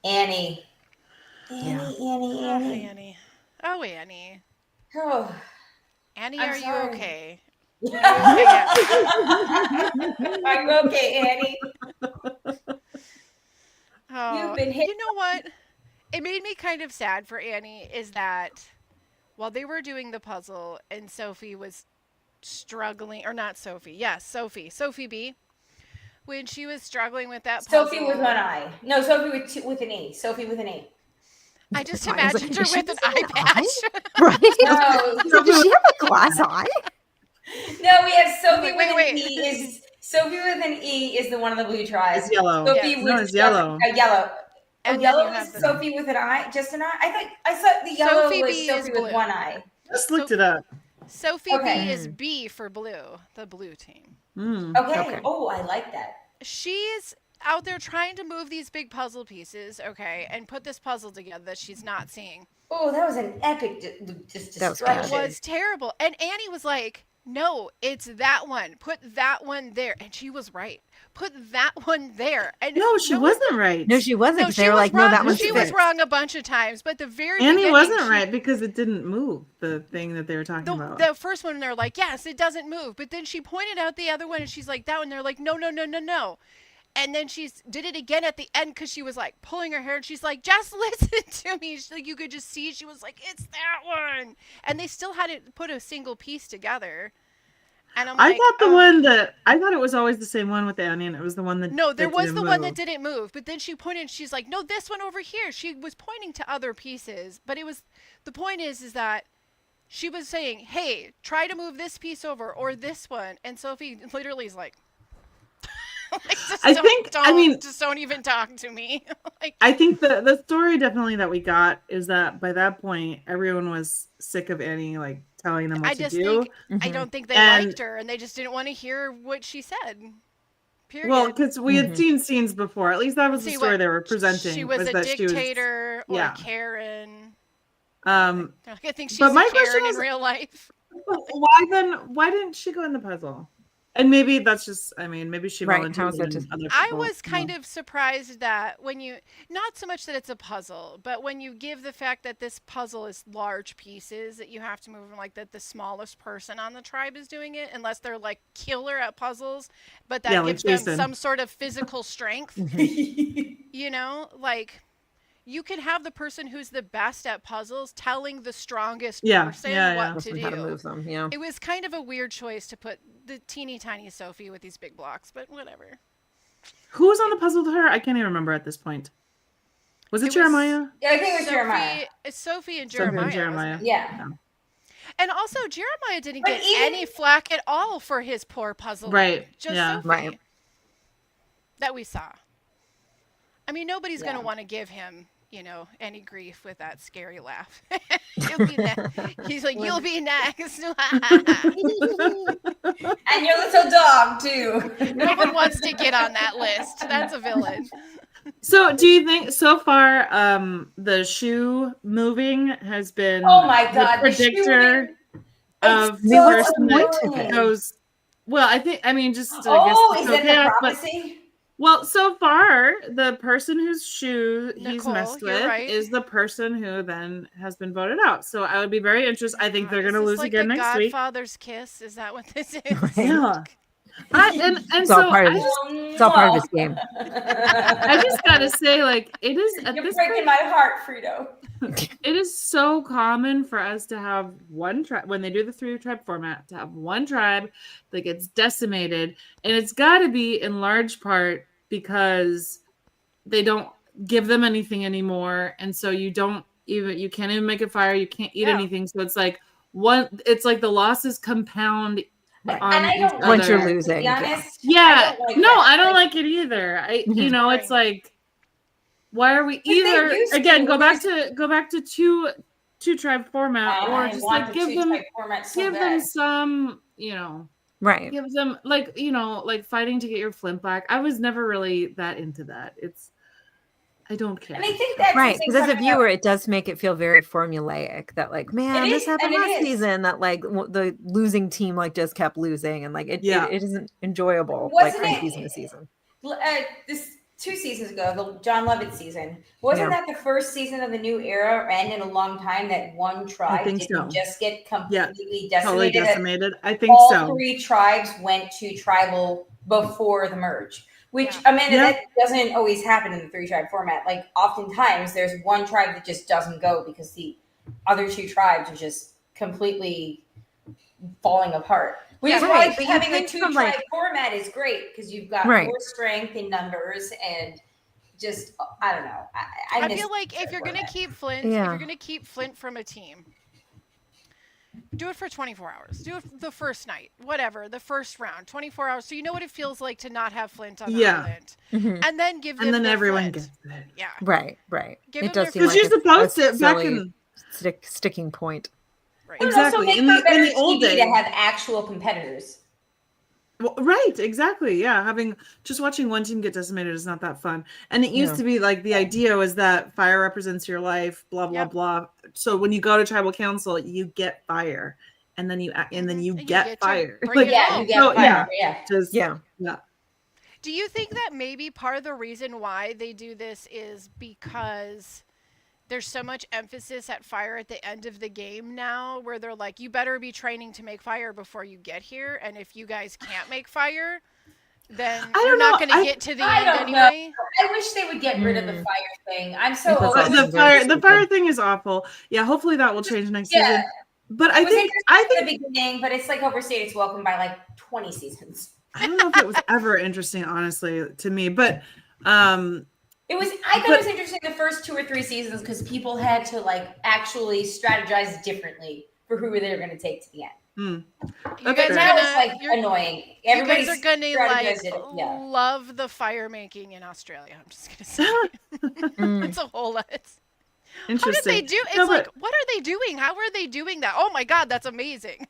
Annie. Annie. Oh, Annie. Oh, Annie, I'm are sorry. you okay? I'm okay, Annie. Oh, You've been hit. you know what? It made me kind of sad for Annie is that while they were doing the puzzle and Sophie was struggling, or not Sophie, yes, Sophie B. When she was struggling with that puzzle. Sophie with one eye. No, Sophie with an E. Sophie with an E. I just I was like, imagined her is she with an missing eye an patch. Right? No, Does she have a glass eye? no, we have Sophie with Wait. an E. Sophie with an E is the one of the blue tribes. It's yellow. Sophie Yes. with it's yellow. Yellow. And then Yellow you have is the- Sophie with an eye, just an eye. I thought the yellow Sophie was B is Sophie with blue. one eye. Just looked it up. Sophie Okay. B is B for blue, the blue team. Okay. Oh, I like that. She's out there trying to move these big puzzle pieces, okay, and put this puzzle together that she's not seeing. Oh, that was an epic just That was bad. It destruction. was terrible. And Annie was like, no, it's that one. Put that one there. And she was right. Put that one there. And No, she wasn't right. No, she wasn't. No, 'Cause she they were was like, wrong. no, that one's She was fixed. wrong a bunch of times, but the very Annie beginning, wasn't she- right because it didn't move, the thing that they were talking about. The first one, they're like, yes, it doesn't move. But then she pointed out the other one, and she's like, that one. They're like, no. And then she did it again at the end because she was like pulling her hair, and she's like, just listen to me. Like you could just see she was like, it's that one. And they still hadn't put a single piece together. And I'm like, I thought it was always the same one with Annie, and it was the one that no, there that was didn't the one that move. didn't move. But then she pointed, she's like, no, this one over here. She was pointing to other pieces, but the point is that she was saying, hey, try to move this piece over or this one. And Sophie literally is like, just don't even talk to me. I think the story definitely that we got is that by that point everyone was sick of Annie like telling them what to do. I don't think they liked her, and they just didn't want to hear what she said. Period. Well, because we had seen scenes before. At least that was the story they were presenting. She was a that dictator or yeah. a Karen. I think she's but my a question Karen was, in real life. Why didn't she go in the puzzle? And maybe that's just, maybe she volunteered. I was kind of surprised that when you, not so much that it's a puzzle, but when you give the fact that this puzzle is large pieces, that you have to move them like that the smallest person on the tribe is doing it, unless they're like killer at puzzles, but that gives them some sort of physical strength. You can have the person who's the best at puzzles telling the strongest person what to do. How to move them. Yeah. It was kind of a weird choice to put the teeny tiny Sophie with these big blocks, but whatever. Who was on the puzzle with her? I can't even remember at this point. Was it Jeremiah? Yeah, I think it was Jeremiah. Sophie and Jeremiah. Yeah. And also, Jeremiah didn't get any flack at all for his poor puzzle. Right. Just Sophie. Right. That we saw. I mean, nobody's going to want to give him, any grief with that scary laugh. He's like, you'll be next. And your little dog, too. No one wants to get on that list. That's a villain. So do you think so far the shoe moving has been the predictor of the person that goes? Well, I think, just is it the prophecy? Well, so far, the person whose shoe he's Nicole, messed with is the person who then has been voted out. So I would be very interested. I think they're going to lose again next week. Godfather's kiss? Is that what this is? Right. Yeah. It's all part of this game. I just got to say, it is at You're this breaking point, my heart, Frito. it is so common for us to have one tribe when they do the 3-tribe format, to have one tribe that gets decimated, and it's got to be in large part because they don't give them anything anymore, and so you can't even make a fire, you can't eat anything, so it's like the losses compound on once you're losing. To be honest, I don't like it either. It's like Why are we they either used to, again go when back to two tribe format, or I just want like the two-type format so give them bad. some, Right. give them like fighting to get your flint back. I was never really that into that. I don't care. And I think that's Right, the thing because as a coming up. viewer, it does make it feel very formulaic. That like, man, It this is, happened and it last is. season. That like the losing team like just kept losing, and like it isn't enjoyable like Wasn't from it- season to season. This 2 seasons ago, the John Lovett season, wasn't that the first season of the new era, and in a long time that one tribe think didn't so. just get completely Totally decimated? decimated. I think all so. 3 tribes went to tribal before the merge, which Yeah. Amanda, that doesn't always happen in the 3-tribe format. Like oftentimes there's one tribe that just doesn't go because the other 2 tribes are just completely falling apart. Which is why but you having a think 2-tribe from, format is great, because you've got Right. more strength in numbers and just I don't know. I miss feel like the if you're format. gonna keep Flint, if you're gonna keep Flint from a team, do it for 24 hours. Do it the first night, whatever, the first round, 24 hours, so you know what it feels like to not have Flint on the island, and then give them. And then their everyone Flint. gets it. Yeah. Right. Give It them does their seem Because like you're supposed a to back silly in sticking point. Right. But it also exactly make in for better the old TV days. to have actual competitors. Well, right, exactly. Yeah, just watching one team get decimated is not that fun. And it used to be like the idea was that fire represents your life, blah blah blah. So when you go to tribal council, you get fire, and then you get fire. Like, you get fire. Yeah. Do you think that maybe part of the reason why they do this is because there's so much emphasis at fire at the end of the game now, where they're like, you better be training to make fire before you get here, and if you guys can't make fire, then you're not going to get to the end anyway. I wish they would get rid of the fire thing. I'm so That's over awesome. The fire thing is awful. Yeah, hopefully that will change next season. But I think in the beginning, but it's like overstayed its welcome by like 20 seasons. I don't know if it was ever interesting, honestly, to me. But it was. I thought it was interesting the first 2 or 3 seasons because people had to like actually strategize differently for who they were going to take to the end. You guys now it's like annoying. Everybody's you guys are gonna like love the fire making in Australia. I'm just gonna say it's a whole lot. Interesting. How did they do? It's like, what are they doing? How are they doing that? Oh my God, that's amazing.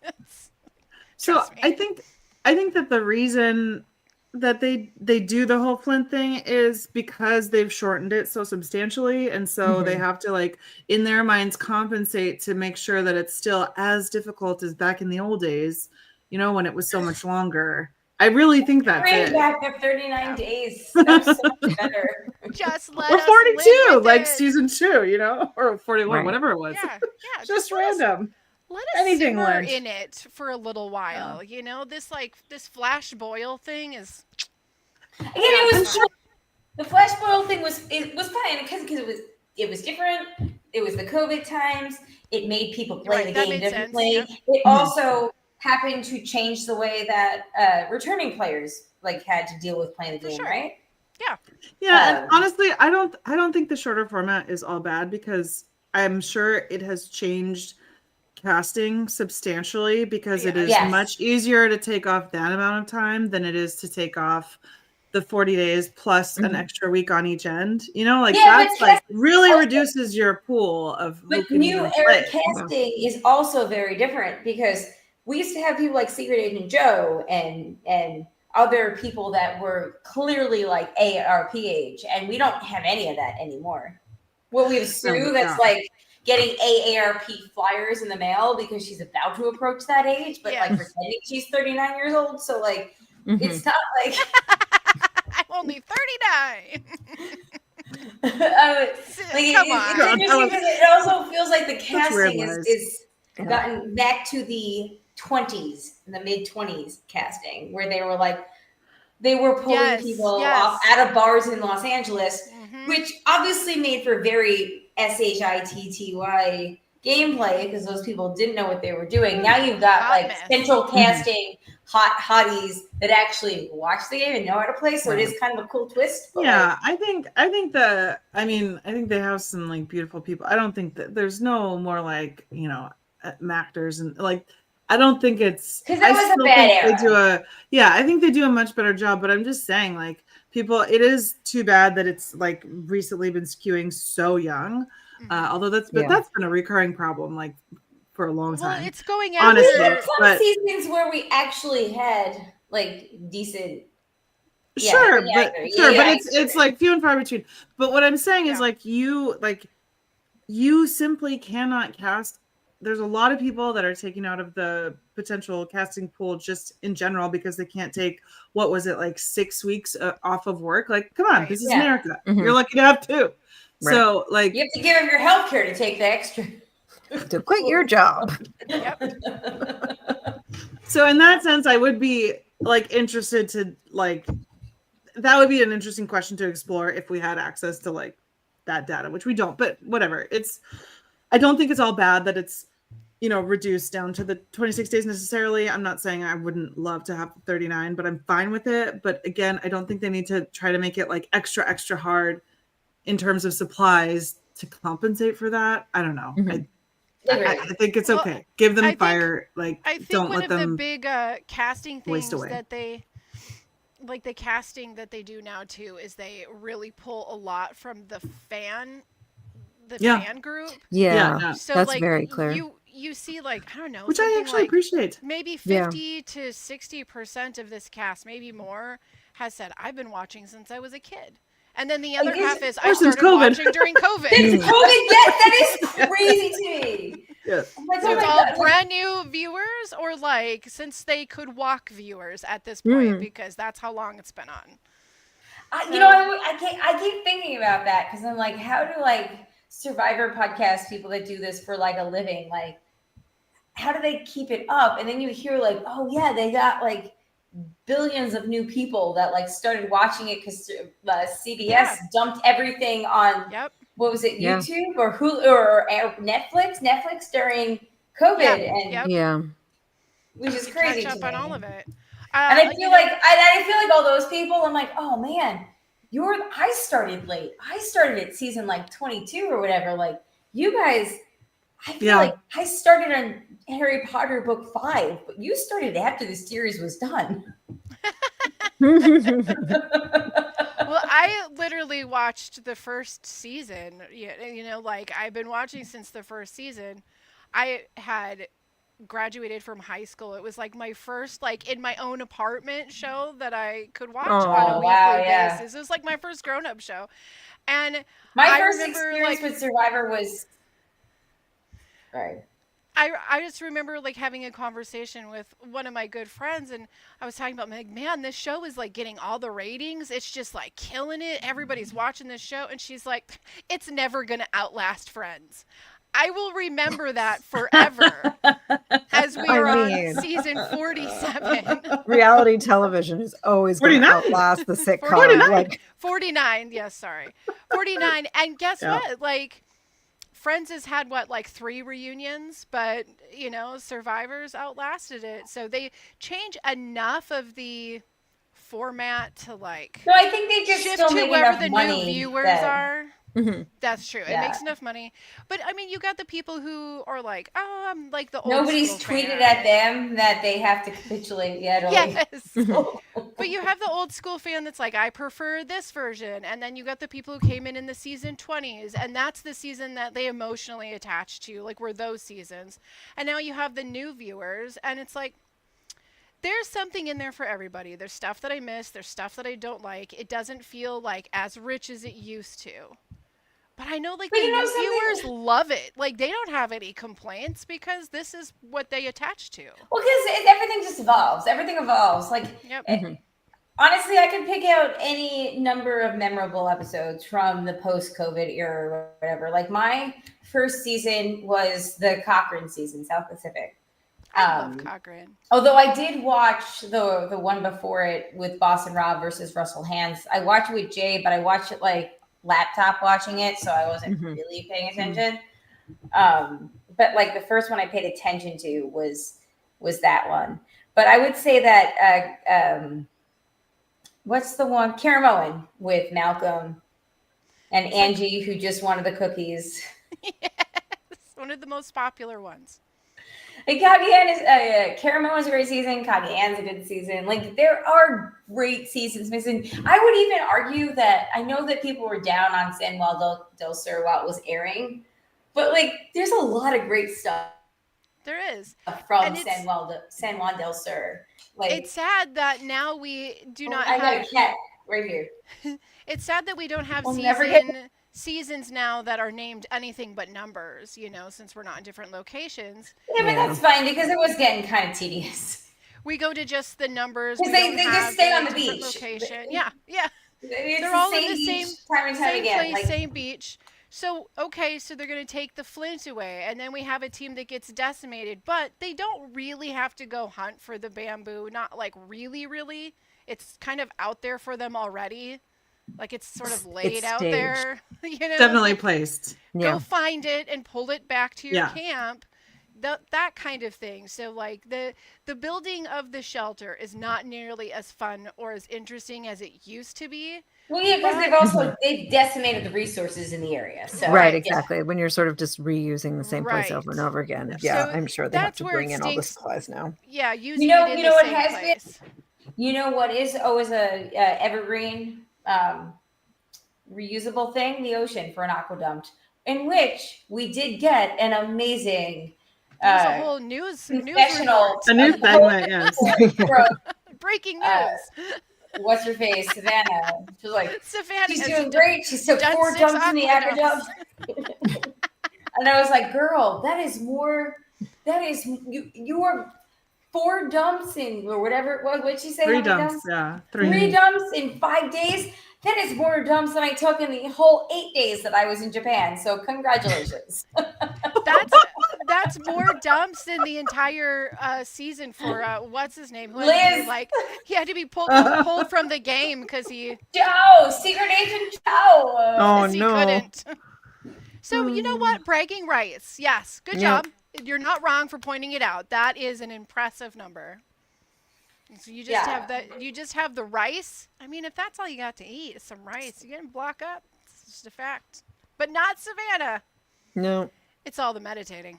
So I think that the reason that they do the whole Flint thing is because they've shortened it so substantially, and so they have to like in their minds compensate to make sure that it's still as difficult as back in the old days, when it was so much longer. I really think that's bring it. back the 39 days. That's so much better. Just let or us 42, live with like it. season 2, or 41, whatever it was. Yeah, just random. Let us Anything simmer Lynch. in it for a little while. This flash boil thing is. Again, it was the flash boil thing was fine because it was different. It was the COVID times. It made people play the game differently. Sense, It also happened to change the way that returning players like had to deal with playing the game, right? Yeah. And honestly, I don't think the shorter format is all bad because I'm sure it has changed casting substantially because it is much easier to take off that amount of time than it is to take off the 40 days plus an extra week on each end. That's like really reduces your pool of but new era casting is also very different because we used to have people like Secret Agent Joe and other people that were clearly like ARP age, and we don't have any of that anymore. Well, we have Sue that's like getting AARP flyers in the mail because she's about to approach that age, but like pretending she's 39 years old. So like, it's not like I'm only 39. Come on. It also feels like the casting is gotten back to the 20s, in the mid 20s casting, where they were pulling people off out of bars in Los Angeles, which obviously made for very SHITTY gameplay because those people didn't know what they were doing. Now you've got like central casting hotties that actually watch the game and know how to play. So it is kind of a cool twist. Yeah, I think they have some like beautiful people. I don't think that there's no more like actors and like. I don't think it's because that was a bad era. I think they do a much better job. But I'm just saying, like people, it is too bad that it's like recently been skewing so young. Although that's been a recurring problem like for a long time. Well, it's going honestly. There were some seasons where we actually had like decent. Sure, but it's like few and far between. But what I'm saying is like you simply cannot cast. There's a lot of people that are taken out of the potential casting pool just in general because they can't take, what was it, like 6 weeks off of work? Like, come on, this is America. You're lucky to have 2. Right. So like you have to give them your health care to take the extra. To quit your job. So in that sense, I would be like interested to like, that would be an interesting question to explore if we had access to like that data, which we don't, but whatever. I don't think it's all bad that it's, reduced down to the 26 days necessarily. I'm not saying I wouldn't love to have 39, but I'm fine with it. But again, I don't think they need to try to make it like extra hard in terms of supplies to compensate for that. I don't know. I think it's okay. Give them fire. I think don't one let of them the big casting things that they, like the casting that they do now too, is they really pull a lot from the fan group. Yeah. So that's like very clear. You see like, I don't know, which I actually appreciate. Maybe 50 to 60% of this cast, maybe more, has said, I've been watching since I was a kid. And then the other half is, I started watching during COVID. Since COVID, that is crazy to me. Yes. So it's all brand new viewers, or like since they could walk viewers at this point, because that's how long it's been on. I keep thinking about that because I'm like, how do like Survivor podcast people that do this for like a living, like how do they keep it up? And then you hear like, oh yeah, they got like billions of new people that like started watching it because CBS dumped everything on what was it, YouTube or Hulu or Netflix during COVID, which is crazy. Catch up on all of it. And I feel like I feel like all those people, I'm like, oh man, I started late. I started at season like 22 or whatever. Like you guys, I feel like I started on Harry Potter book 5, but you started after the series was done. Well, I literally watched the first season. Like I've been watching since the first season. I had graduated from high school. It was like my first like in my own apartment show that I could watch on a weekly basis. It was like my first grown-up show. And my first experience with Survivor was I just remember like having a conversation with one of my good friends, and I was talking about, like, man, this show is like getting all the ratings. It's just like killing it. Everybody's watching this show. And she's like, it's never going to outlast Friends. I will remember that forever as we are on season 47. Reality television is always going to outlast the sitcom. 49. Yes, sorry. 49. And guess what? Like, Friends has had like 3 reunions, but Survivor's outlasted it. So they change enough of the format to like. No, I think they just shift still to make whoever enough the money new viewers are. Mm-hmm. That's true. It makes enough money. But I mean, you got the people who are like, oh, I'm like the old Nobody's school tweeted fan. At them that they have to capitulate yet. Yes. But you have the old school fan that's like, I prefer this version. And then you got the people who came in the season 20s. And that's the season that they emotionally attach to. Like, were those seasons. And now you have the new viewers. And it's like, there's something in there for everybody. There's stuff that I miss. There's stuff that I don't like. It doesn't feel like as rich as it used to. But I know, like, the new viewers love it. Like, they don't have any complaints because this is what they attach to. Well, because everything just evolves. Everything evolves. Like, honestly, I could pick out any number of memorable episodes from the post-COVID era or whatever. Like, my first season was the Cochrane season, South Pacific. I love Cochrane. Although I did watch the one before it with Boston Rob versus Russell Hands. I watched it with Jay, but I watched it like laptop watching it, so I wasn't really paying attention. But like the first one I paid attention to was that one. But I would say that what's the one? Caramoan with Malcolm and Angie, who just wanted the cookies. Yes, one of the most popular ones. Like Cagayan is Caramel is a great season. Cagayan's a good season. Like there are great seasons missing. I would even argue that I know that people were down on San Juan del Sur while it was airing, but like there's a lot of great stuff. There is from San Juan del Sur. Like it's sad that now we do not I have got a cat right here. It's sad that we don't have seasons now that are named anything but numbers, you know, since we're not in different locations. Yeah, but that's fine because it was getting kind of tedious. We go to just the numbers. Because they just stay on the beach. Location. Yeah. It's They're all in the beach, same time and time again. place, same beach. So, okay, so they're going to take the Flint away, and then we have a team that gets decimated, but they don't really have to go hunt for the bamboo. Not like really. It's kind of out there for them already. Like it's sort of laid out there, you know. Definitely placed. Go find it and pull it back to your camp. That kind of thing. So like the building of the shelter is not nearly as fun or as interesting as it used to be. Well, yeah, because they've decimated the resources in the area. So right, exactly. When you're sort of just reusing the same place over and over again. Yeah, so I'm sure they have to bring in all the supplies now. Yeah, using you know what has place. Been. You know what is always a evergreen reusable thing? The ocean for an aqua dump, in which we did get an amazing a whole news report. A news segment, yes. Breaking news. What's her face? Savannah. She's like, Savannah, she's doing great. She took 4 dumps in the aqua dump. And I was like, girl, that is more. That is you are 4 dumps in or whatever it was. What'd she say? 3 dumps. Yeah. 3 dumps in 5 days. That is more dumps than I took in the whole 8 days that I was in Japan. So congratulations. That's more dumps than the entire season for what's his name? Liz. Like he had to be pulled from the game because he Secret Agent Joe. Oh he no. Couldn't. So you know what? Bragging rights. Yes, good job. You're not wrong for pointing it out. That is an impressive number. So you just have that. You just have the rice. I mean, if that's all you got to eat, is some rice. You didn't block up. It's just a fact. But not Savannah. No. It's all the meditating.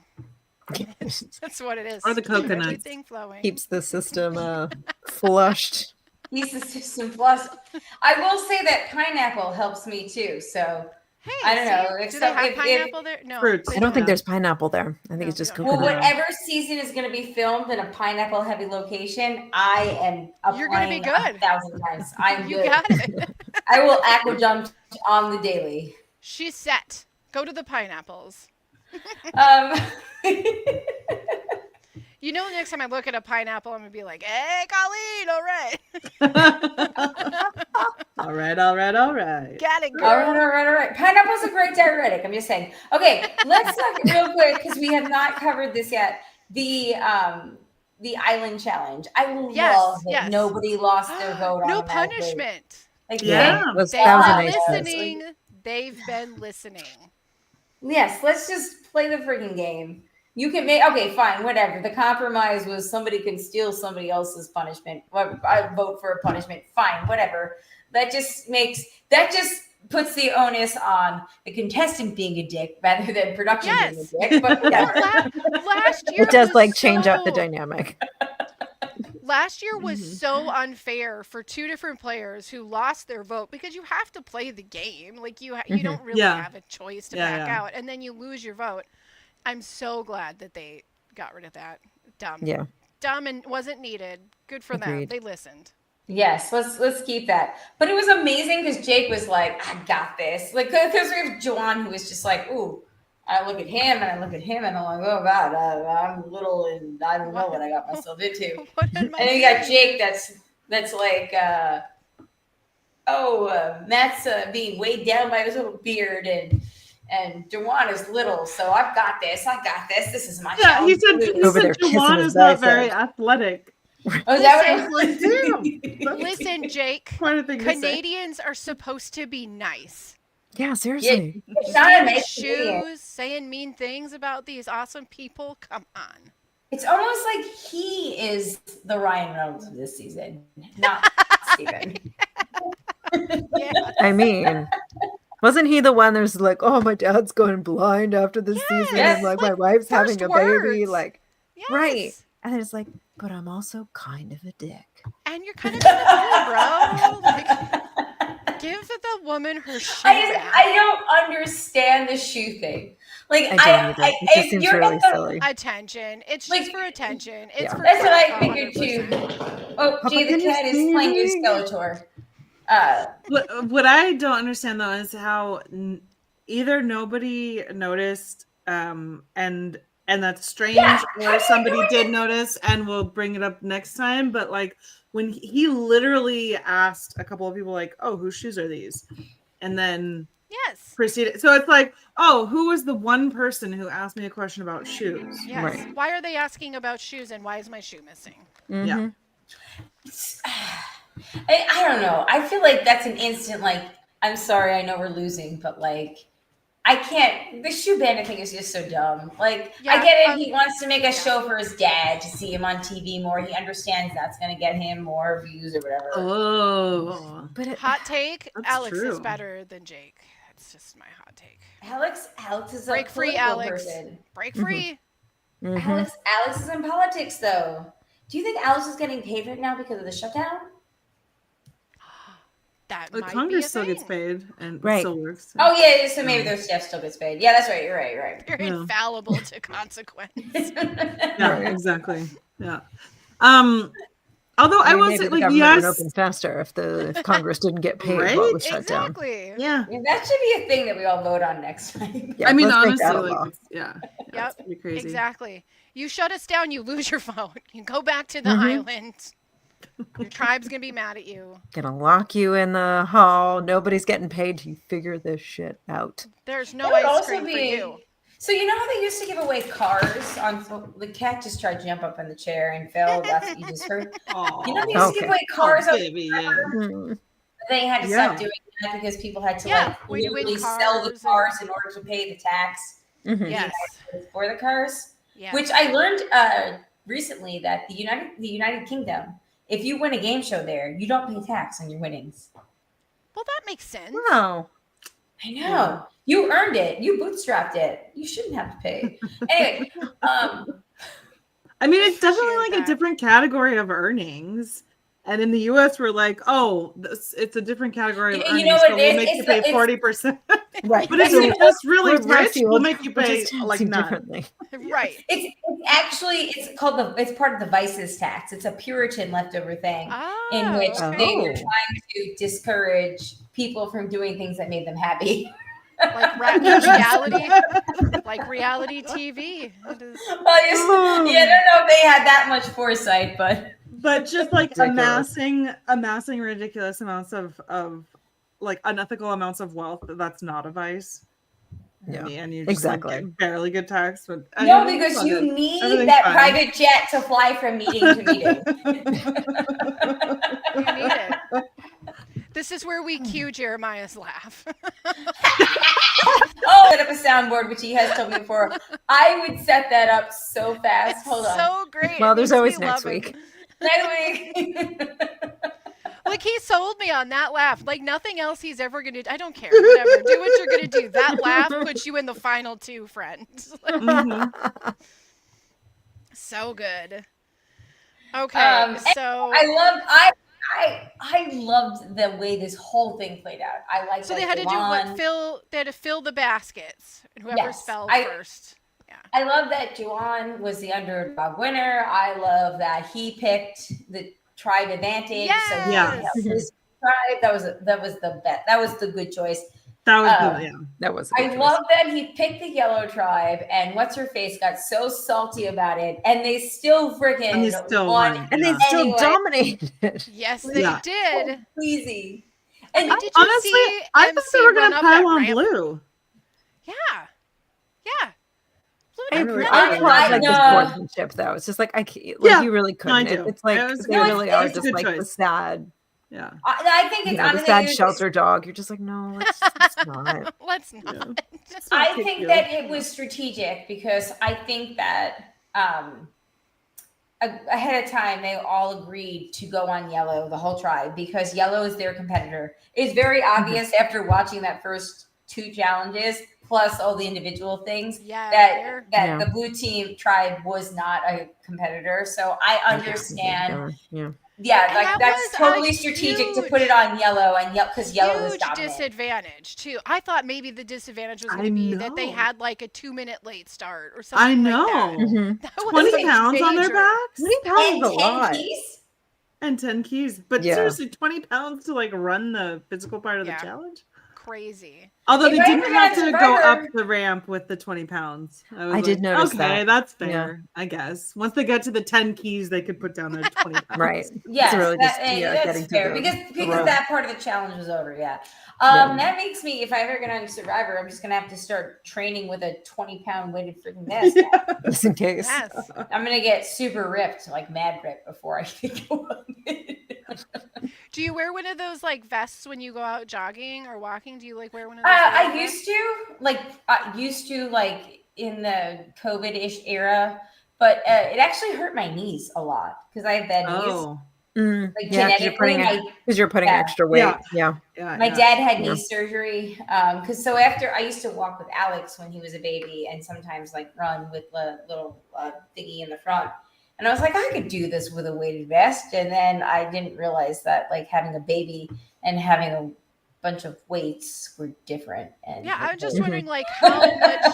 That's what it is. Or the coconuts. Everything flowing. Keeps the system flushed. Keeps the system flushed. I will say that pineapple helps me too. So. Hey, I don't know. Do they have pineapple there? No. Fruits. I don't think there's pineapple there. I think it's just coconut. Well, whatever season is going to be filmed in a pineapple-heavy location, I am applying. You're going to be good. 1,000 times. I'm you good. got it. I will aqua dump on the daily. She's set. Go to the pineapples. You know, next time I look at a pineapple, I'm going to be like, hey, Colleen, all right. All right. Got it, girl. All right. Pineapple's a great diuretic. I'm just saying. Okay, let's talk real quick because we have not covered this yet. The island challenge. I love that nobody lost their vote. No punishment. Like, yeah, they are listening. They've been listening. Yes, let's just play the freaking game. You can make fine, whatever. The compromise was somebody can steal somebody else's punishment. I vote for a punishment. Fine, whatever. That just puts the onus on the contestant being a dick rather than production being a dick. But last year it does change up the dynamic. Last year was so unfair for 2 different players who lost their vote because you have to play the game. Like you don't really have a choice to back out, and then you lose your vote. I'm so glad that they got rid of that. Dumb. Yeah. Dumb and wasn't needed. Good for them. They listened. Yes, let's keep that. But it was amazing because Jake was like, I got this. Like, because we have Joanne who was just like, ooh, I look at him and I look at him and I'm like, oh God, I'm little and I don't know what I got myself into. And then you got Jake that's like, Matt's being weighed down by his little beard and Jawan is little, so I've got this. This is my challenge. He said Jawan is not very athletic. Oh, is that what it was? Listen, Jake. Canadians are supposed to be nice. Yeah, seriously. Yeah, it's not a nice shoes, saying mean things about these awesome people. Come on. It's almost like he is the Ryan Reynolds of this season, not Steven. I mean, wasn't he the one that's like, oh, my dad's going blind after the season, and like my wife's having a baby? Like, Yes. Right. And then it's like, but I'm also kind of a dick. And you're kind of gonna too, bro. Like, give the woman her shoe back. I don't understand the shoe thing. Like I don't either. It just if seems you're really at the, silly. Attention. It's Like, just for attention. It's Yeah. for That's what I clout, figured too. 100%. Oh, Papa, gee, the can you cat is see playing me? with Skeletor. What I don't understand though is how either nobody noticed, and that's strange, or somebody did notice and we'll bring it up next time. But like when he literally asked a couple of people, like, "Oh, whose shoes are these?" and then Yes. proceeded. So it's like, "Oh, who was the one person who asked me a question about shoes?" Yes. Right. Why are they asking about shoes and why is my shoe missing? Yeah. I don't know. I feel like that's an instant, like, I'm sorry, I know we're losing, but like, I can't. The shoe bandit thing is just so dumb. Like, Yeah, I get it. He wants to make a show for his dad to see him on TV more. He understands that's going to get him more views or whatever. Oh, But Hot take, That's Alex is true. better than Jake. That's just my hot take. Alex is a Break free, political Alex. person. Break free. mhm. Alex is in politics, though. Do you think Alex is getting paid right now because of the shutdown? That the might Congress be a still thing. gets paid and Right. still works. Oh yeah, so maybe their staff still gets paid. Yeah, that's right. You're right. You're right. You're Yeah. infallible to consequence. Yeah, Right. exactly. Yeah. Although I will maybe say, the like, government would yes, open faster if Congress didn't get paid Right? while it was shut down. Exactly. yeah. Yeah, that should be a thing that we all vote on next time. Yeah, I mean, let's make that honestly, a like, law. it's, yeah, Yep. it's pretty crazy. Exactly. You shut us down, you lose your vote. You go back to the Mhm. island. Your tribe's gonna be mad at you. Gonna lock you in the hall. Nobody's getting paid to figure this shit out. There's no That would ice also cream for be- you. So you know how they used to give away cars on the cat just tried to jump up in the chair and fell. That's what you just heard. Aw. You know they used to Okay. give away cars on baby, yeah. Hmm. they had to Yeah. stop doing that because people had to Yeah, like when you win literally sell the cars cars in order to pay the tax Mhm. Yes. for the cars. Yeah. Which I learned recently that the United Kingdom, if you win a game show there, you don't pay tax on your winnings. Well, that makes sense. Wow. I know. Yeah. You earned it. You bootstrapped it. You shouldn't have to pay. Anyway, I mean, it's definitely Appreciate like that. a different category of earnings. And in the US, we're like, oh, it's a different category of You earnings. know what So it we'll is? make you It's pay the- 40%. Right. But if So you're just really we're rich, we'll make you We're pay just like taxing none. differently. Right. it's actually it's part of the vices tax. It's a Puritan leftover thing in which okay. they were Oh. trying to discourage people from doing things that made them happy. Like reality TV. It is- Well, yeah, I don't know if they had that much foresight, but But just like Ridiculous. amassing ridiculous amounts of like unethical amounts of wealth, that's not a vice. Yeah, And you just exactly. like, get barely good tax. But I no, mean, because it's you all good. need Everything's that fine. private jet to fly from meeting to meeting. You need it. This is where we cue Jeremiah's laugh. Oh, set up a soundboard, which he has told me before. I would set that up so fast. It's Hold on. so great. Well, It there's makes always me next love it. week. Next week. Like, he sold me on that laugh. Like, nothing else he's ever going to do. I don't care. Whatever. Do what you're going to do. That laugh puts you in the final two, friend. Like, Mhm. so good. Okay, so I loved the way this whole thing played out. I liked so that they had to do Juwan- what? They had to fill the baskets. And whoever's Yes, fell I- first. I love that Juwan was the underdog winner. I love that he picked the tribe advantage. So he Yes. helped his tribe. That was the bet. That was the good choice. That was Uh, the, yeah. That was. a I good choice. love that he picked the yellow tribe, and what's her face got so salty about it, and they still freaking And they still won. won. And they Yeah. still Anyway. dominated. Yes, they Yeah. did. Easy. And Did you Honestly, see I thought MC they were run gonna up that pile on ramp? Blue. Yeah. Yeah. I, I'm really I applaud like this know. sportsmanship though. It's just like I can't, like Yeah. you really No, I couldn't. do. It's like It was they good. really It's are a just good like the choice. sad, Yeah. I think it's the honestly sad it was- shelter dog. You're just like, no, let's not. Let's not. I Kick think you. that it was strategic because I think that ahead of time they all agreed to go on yellow, the whole tribe, because yellow is their competitor. It's very obvious after watching that first 2 challenges plus all the individual things. Yeah, that the blue team tribe was not a competitor. So I understand. Like that's totally strategic to put it on yellow and because yellow was dominant. Disadvantage too. I thought maybe the disadvantage was going to be that they had like a 2-minute late start or something. I know. Like that. Mm-hmm. That 20 pounds on their backs. 20 pounds and is a 10 lot. keys. And 10 keys. But seriously, 20 pounds to like run the physical part of the challenge? Crazy. Although they didn't have to go up the ramp with the 20 pounds. I did notice that. Okay, that's fair, I guess. Once they got to the 10 keys, they could put down their 20 pounds. Right. Yes, really that's fair. Because that part of the challenge was over, That makes me, if I ever get on Survivor, I'm just going to have to start training with a 20-pound weighted freaking vest. Just in case. Yes. I'm going to get super ripped, like mad ripped, before I can go on it. Do you wear one of those like vests when you go out jogging or walking? Do you like wear one of those? I used to like in the COVID-ish era, but it actually hurt my knees a lot because I have bad knees. Like genetically, because you're putting extra weight. My dad had knee surgery. Because so after I used to walk with Alex when he was a baby, and sometimes like run with the little thingy in the front. And I was like, I could do this with a weighted vest. And then I didn't realize that like having a baby and having a bunch of weights were different. And I'm just wondering like how much,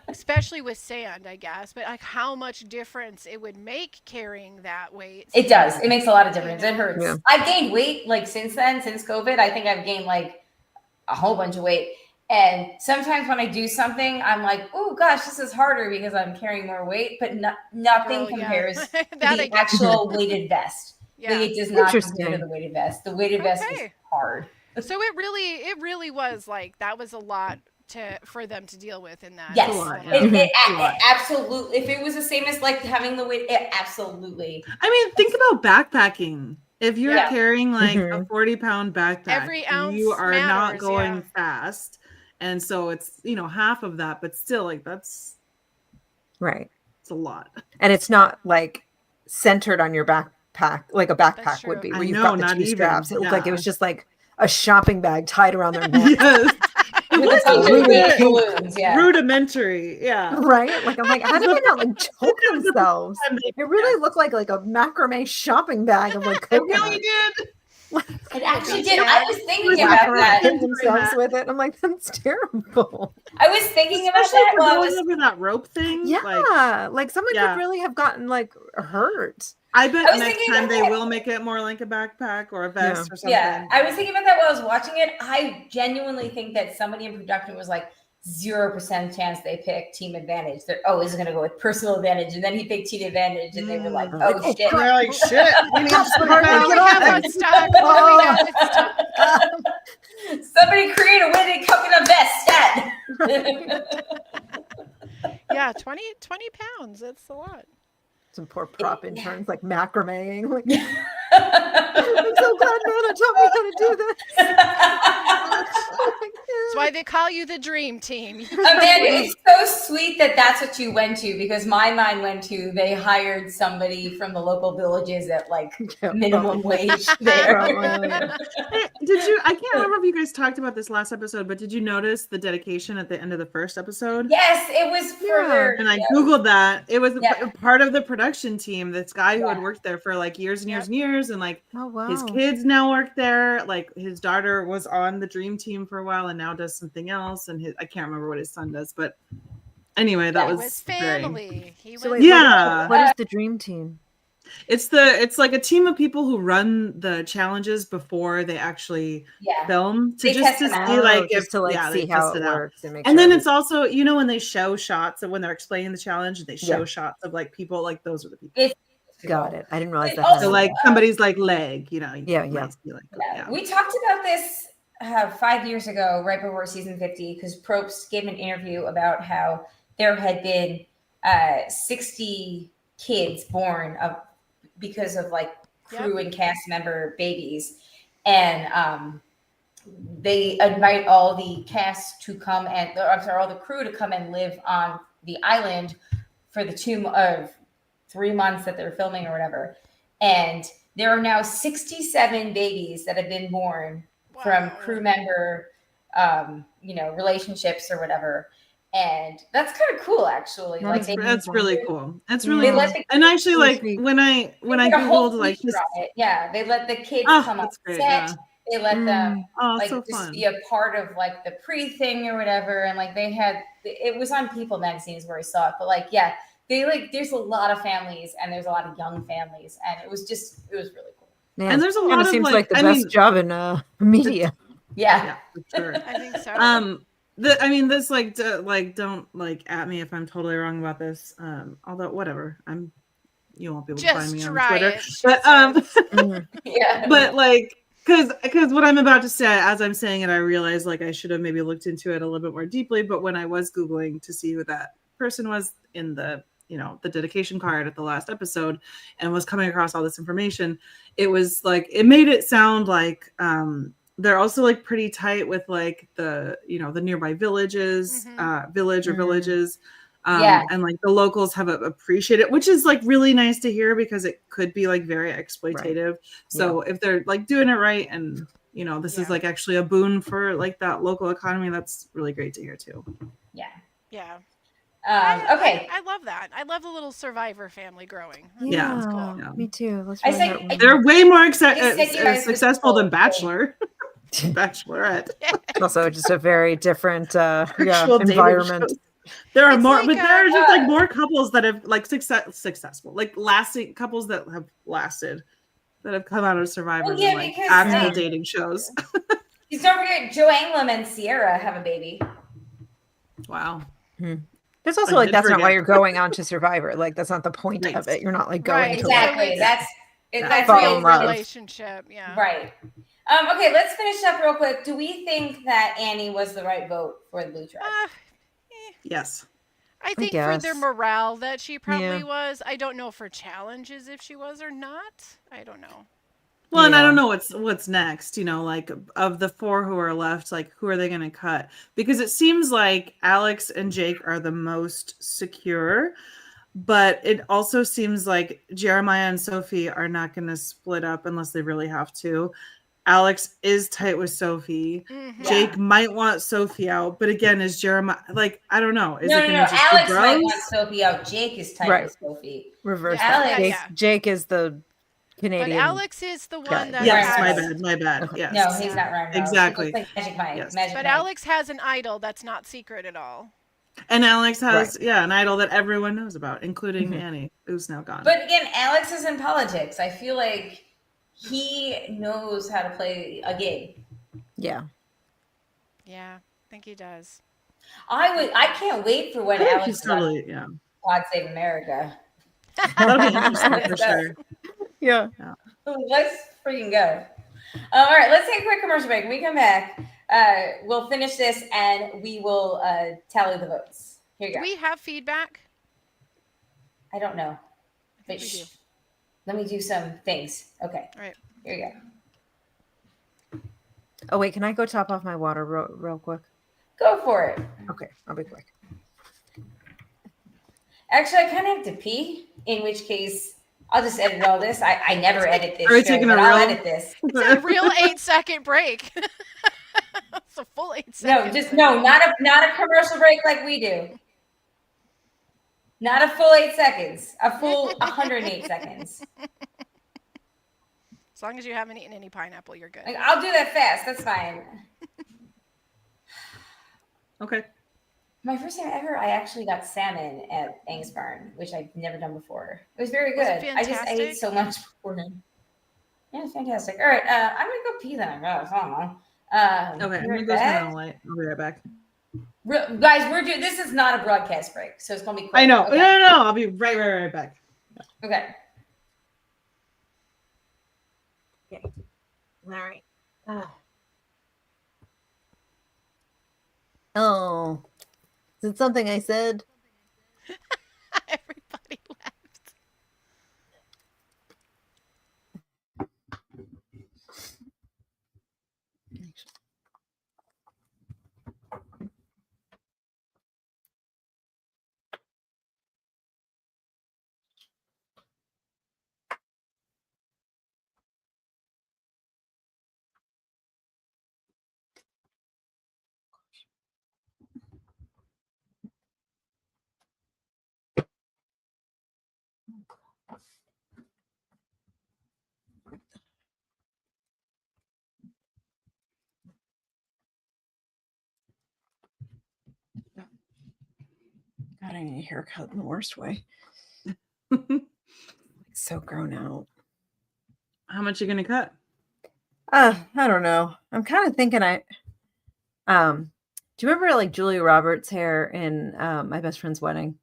especially with sand, I guess, but like how much difference it would make carrying that weight. It does. It makes a lot of difference. It hurts. Yeah. I've gained weight like since then, since COVID. I think I've gained like a whole bunch of weight. And sometimes when I do something, I'm like, oh, gosh, this is harder because I'm carrying more weight. But nothing compares to the actual weighted vest. Yeah. Like, it does not compare to the weighted vest. The weighted vest is hard. So it really was like that was a lot for them to deal with in that. Yes, it absolutely. If it was the same as like having the weight, it absolutely. I mean, think about backpacking. If you're carrying like a 40-pound backpack, every ounce you are matters, not going fast. And so it's, half of that, but still like that's right. It's a lot. And it's not like centered on your backpack like a backpack would be where you've got the 2 straps. It looked like it was just like a shopping bag tied around their neck. Yes. It was rudimentary. Yeah. Right? Like I'm like, how did they not like choke themselves? It really looked like a macrame shopping bag of like coconut. It really did. It actually did. I was thinking about that. Themselves with it. I'm like, that's terrible. I was thinking about that while I was over that rope thing. Yeah, like someone could really have gotten like hurt. I bet next time they will make it more like a backpack or a vest or something. Yeah, I was thinking about that while I was watching it. I genuinely think that somebody in production was like 0% chance they pick team advantage. They're is going to go with personal advantage, and then he picked team advantage, and they were like, "Oh shit!" They're like, "Shit, we need somebody create a weighted coconut vest stat." Yeah, 20 pounds. That's a lot. Some poor prop interns like macrameing. Like, I'm so glad Nana taught me how to do this. That's why they call you the dream team. Amanda, it's so sweet that that's what you went to, because my mind went to they hired somebody from the local villages at like minimum wage there. Did you? I can't remember if you guys talked about this last episode, but did you notice the dedication at the end of the first episod? Yes, it was further. And I googled that. It was part of the production team. This guy who had worked there for like years and years and years, and like his kids now work there. Like his daughter was on the dream team for a while and now does something else, and I can't remember what his son does, but anyway, that was family. What is the dream team? It's like a team of people who run the challenges before they actually film to see how it works. And then it's also, when they show shots of when they're explaining the challenge, they show shots of like people, like those are the people. Got it. I didn't realize that. So like somebody's like leg, We talked about this 5 years ago, right before season 50, because Probst gave an interview about how there had been 60 kids born because of like crew and cast member babies, and they invite all the cast to come and all the crew to come and live on the island for the 3 months that they're filming or whatever. And there are now 67 babies that have been born from crew member relationships or whatever. And that's kind of cool, actually. That's really cool. That's really they cool. let the And actually, like sweet. when I did a whole googled like feature this, on it. Yeah, they let the kids come on that's great. set. Yeah. They let them Oh, like so just fun. be a part of like the pre-thing or whatever. And like it was on People magazines where I saw it. But like, yeah, there's a lot of families and there's a lot of young families, and it was really cool. Yeah, And there's a lot of seems like the I best mean, job in media. Yeah, for sure. I think so. This don't like at me if I'm totally wrong about this. Although whatever, you won't be able to find me on Twitter. But yeah. But like, because what I'm about to say, as I'm saying it, I realize like I should have maybe looked into it a little bit more deeply. But when I was Googling to see who that person was in the the dedication card at the last episode, and was coming across all this information, it was like it made it sound like they're also like pretty tight with like the the nearby villages, villages. And like the locals have appreciated it, which is like really nice to hear, because it could be like very exploitative. Right. So if they're like doing it right, and this is like actually a boon for like that local economy, that's really great to hear too. Yeah. Okay. I love that. I love the little Survivor family growing. Yeah, that's cool. Me too. That's really they're way more successful than Bachelor. Bachelorette. Also just a very different environment. There are more, but there are just like more couples that have like successful, like lasting couples that have lasted, that have come out of Survivor and like actual dating shows. Because don't forget, Joe Anglim and Sierra have a baby. Wow. There's also like that's not why you're going on to Survivor. Like that's not the point of it. You're not like going to exactly. That's real relationship. Yeah. Right. Okay, let's finish up real quick. Do we think that Annie was the right vote for the Blue Tribe? Yes. I think for their morale that she probably was. I don't know for challenges if she was or not. I don't know. Well, and I don't know what's next, like of the 4 who are left, like who are they going to cut? Because it seems like Alex and Jake are the most secure, but it also seems like Jeremiah and Sophie are not going to split up unless they really have to. Alex is tight with Sophie. Jake might want Sophie out, but again, is Jeremiah like I don't know? Is it going to just Alex might want Sophie out. Jake is tight with Sophie. Reverse. Alex. Jake is the Canadian. But Alex is the one that. Yes, my bad. Yes. No, he's not Ryan. Exactly. Like Magic Mike. Yes. But Alex has an idol that's not secret at all. And Alex has an idol that everyone knows about, including Annie, who's now gone. But again, Alex is in politics. I feel like he knows how to play a game. Yeah, I think he does. I can't wait for when Alex God Save America. That'll be interesting for sure. Yeah. Let's freaking go. All right, let's take a quick commercial break. When we come back, we'll finish this and we will tally the votes. Here you go. Do we have feedback? I don't know. I think we do. Let me do some things. Okay. All right. Here you go. Oh, wait. Can I go top off my water real quick? Go for it. Okay. I'll be quick. Actually, I kind of have to pee, in which case I'll just edit all this. I never edit this. I'll edit this. It's a real 8-second break. It's a full 8 seconds. Not a commercial break like we do. Not a full 8 seconds. A full 108 seconds. As long as you haven't eaten any pineapple, you're good. I'll do that fast. That's fine. Okay. My first time ever, I actually got salmon at Ang's Barn, which I've never done before. It was very good. I ate so much beforehand. Yeah, it's fantastic. All right, I'm gonna go pee then. I don't know. Okay, I'm gonna go spend a light. I'll be right back. Guys, we're doing this is not a broadcast break, so it's gonna be quick. I know. Okay. No. I'll be right back. Okay. Okay. All right. Oh, is it something I said? Everybody left. God, I need a haircut in the worst way. So grown out. How much are you gonna cut? I don't know. I'm kind of thinking do you remember like Julia Roberts' hair in My Best Friend's Wedding?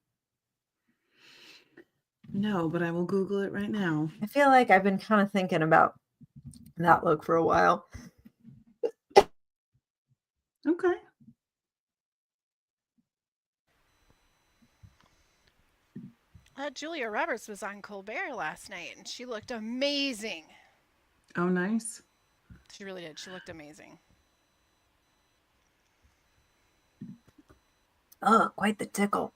No, but I will Google it right now. I feel like I've been kind of thinking about that look for a while. Okay. Julia Roberts was on Colbert last night, and she looked amazing. Oh, nice. She really did. She looked amazing. Oh, quite the tickle.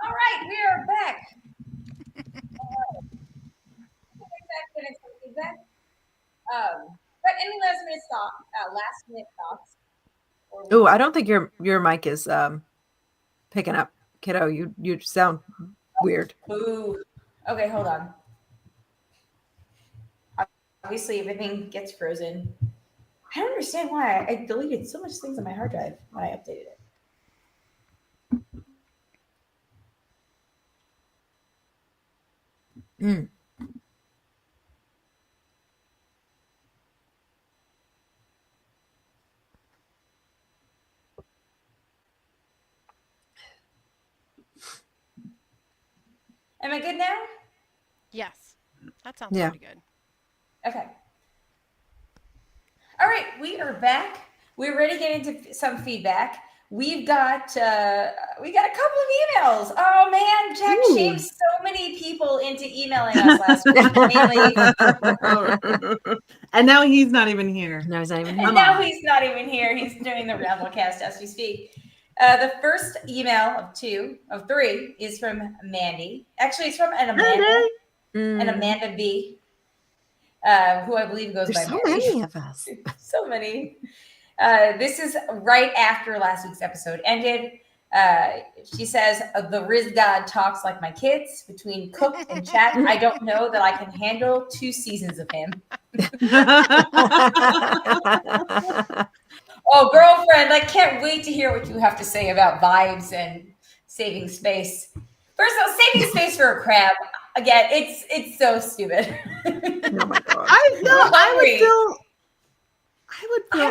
All right, we are back. Feedback. But any last minute thoughts? Oh, I don't think your mic is picking up, kiddo. You sound weird. Ooh. Okay, hold on. Obviously, everything gets frozen. I don't understand why I deleted so much things on my hard drive when I updated it. Am I good now? Yes. That sounds Yeah. pretty good. Okay. All right, we are back. We're ready to get into some feedback. We've got a couple of emails. Oh man, Jack shamed so many people into emailing us last week. And now he's not even here. No, he's not even here. And now he's not even here. He's doing the Ramblecast as we speak. The first email of three is from Mandy. Actually, it's from an Amanda. An Amanda B. Who I believe goes by so Mary. many of us. So many. This is right after last week's episode ended. She says, the Riz God talks like my kids. Between Cook and Chat, I don't know that I can handle 2 seasons of him. Oh, girlfriend, I can't wait to hear what you have to say about vibes and saving space. First of all, saving space for a crab. Again, it's so stupid. Oh my God. I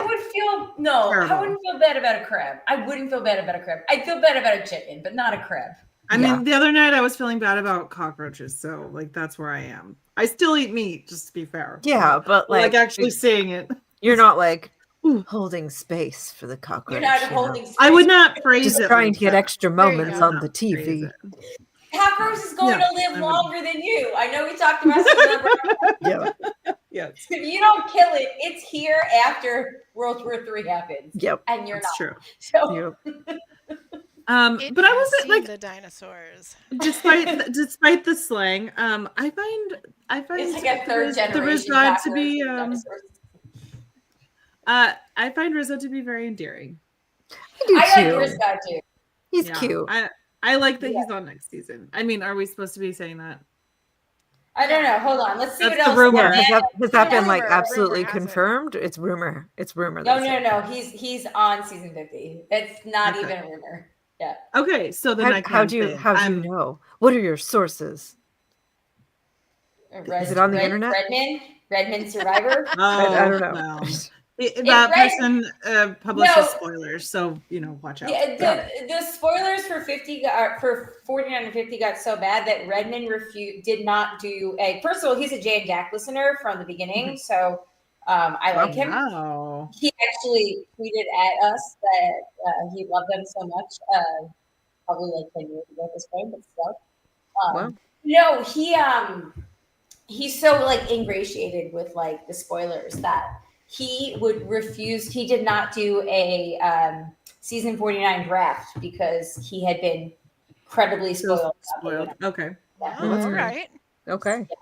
would feel no, terrible. I wouldn't feel bad about a crab. I wouldn't feel bad about a crab. I'd feel bad about a chicken, but not a crab. I mean, the other night I was feeling bad about cockroaches, so like that's where I am. I still eat meat, just to be fair. Yeah, but like actually seeing it. You're not like holding space for the cockroach. You're not holding space. I would not phrase just it. trying like to get that. extra moments on the TV. Cockroach is going to live longer than you. I know we talked about Yeah. Yes. If you don't kill it, it's here after World War III happens. Yep. And you're That's not. true. So but I wasn't like the dinosaurs. despite the slang. I find it's like a third generation. the Riz God to be I find Rizzo to be very endearing. I like Riz God too. He's cute. I like that he's on next season. I mean, are we supposed to be saying that? I don't know. Hold on. Let's see That's what the else. rumor. Has that been like Rumor absolutely has confirmed? It's rumor. It's rumor. No. He's on season 50. It's not even a rumor. Yeah. Okay, so then how do you know? What are your sources? Is it on the internet? Redmond Survivor. I don't know. Well, that person publishes spoilers, so watch out. The spoilers for 49 and 50 got so bad that Redmond did not do a. First of all, he's a Jay and Jack listener from the beginning, so I like him. Wow. He actually tweeted at us that he loved them so much. Probably like 10 years ago at this point, but still. Wow. No, he's so like ingratiated with like the spoilers that he would refuse. He did not do a season 49 draft because he had been incredibly spoiled. Okay. Yeah. All right. Okay. Yeah.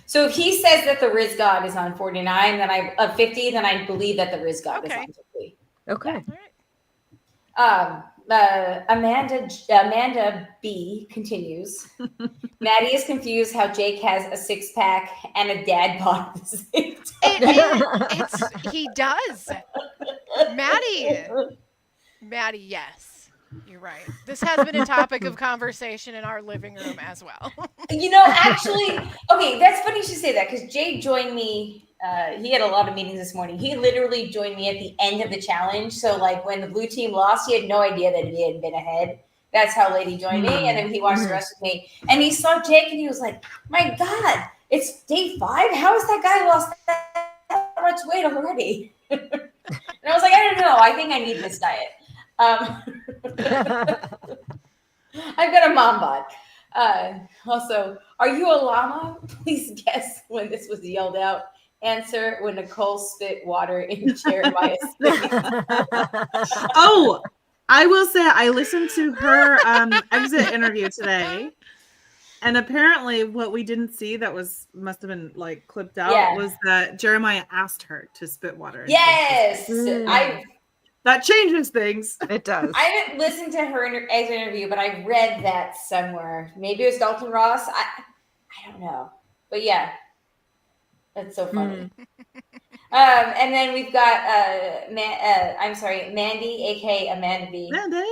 So if he says that the Riz God is on 49, then 50, then I believe that the Riz God is on 50. Okay. All right. Amanda B continues. Maddie is confused how Jake has a 6-pack and a dad bod at the same time. He does. Maddie, yes. You're right. This has been a topic of conversation in our living room as well. Actually, okay, that's funny you should say that because Jay joined me. He had a lot of meetings this morning. He literally joined me at the end of the challenge. So, like, when the blue team lost, he had no idea that he had been ahead. That's how late he joined me. And then he watched the rest with me. And he saw Jake and he was like, my God, it's day 5? How has that guy lost that much weight already? And I was like, I don't know. I think I need this diet. I've got a mom bod. Also, are you a llama? Please guess when this was yelled out. Answer when Nicole spit water in Jeremiah's face. Oh, I will say I listened to her exit interview today. And apparently what we didn't see that must have been like clipped out was that Jeremiah asked her to spit water. Yes. That changes things. It does. I haven't listened to her exit interview, but I read that somewhere. Maybe it was Dalton Ross. I don't know. But yeah. That's so funny. And then we've got Mandy, aka Amanda B. Mandy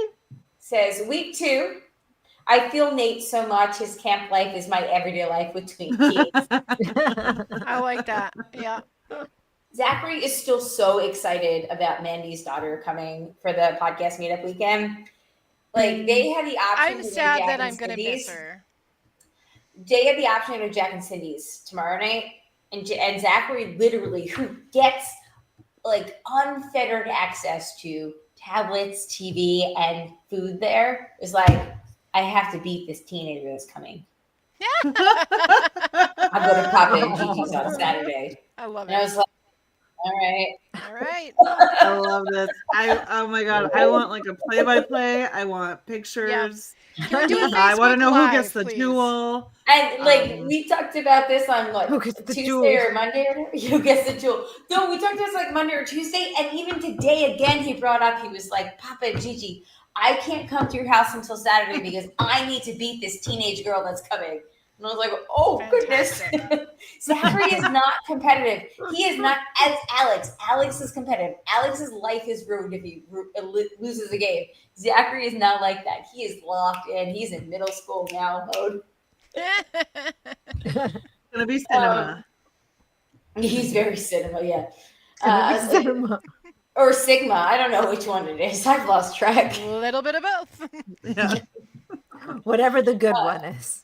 says, week 2. I feel Nate so much. His camp life is my everyday life with tween kids. I like that. Yeah. Zachary is still so excited about Mandy's daughter coming for the podcast meetup weekend. Like, they had the option. I'm sad that I'm going to miss her. Jay had the option to go to Jack and Cindy's tomorrow night. And Zachary literally, who gets like unfettered access to tablets, TV, and food there, is like, I have to beat this teenager that's coming. I'm going to pop in Gigi's on Saturday. I love it. And I was like, all right. I love this. Oh my God. I want like a play-by-play. I want pictures. Can we do a I want to know Live, who gets the please? jewel. And like we talked about this on what Tuesday jewel? or Monday or whatever. Who gets the jewel? No, we talked about this like Monday or Tuesday, and even today again he brought up, he was like, Papa and Gigi, I can't come to your house until Saturday because I need to beat this teenage girl that's coming. And I was like, oh, Fantastic. goodness. Zachary is not competitive. He is not as Alex. Alex is competitive. Alex's life is ruined if he loses a game. Zachary is not like that. He is locked in. He's in middle school now mode. It's going to be cinema. He's very cinema, yeah. Cinema. Or Sigma. I don't know which one it is. I've lost track. A little bit of both. Yeah. Whatever the good one is.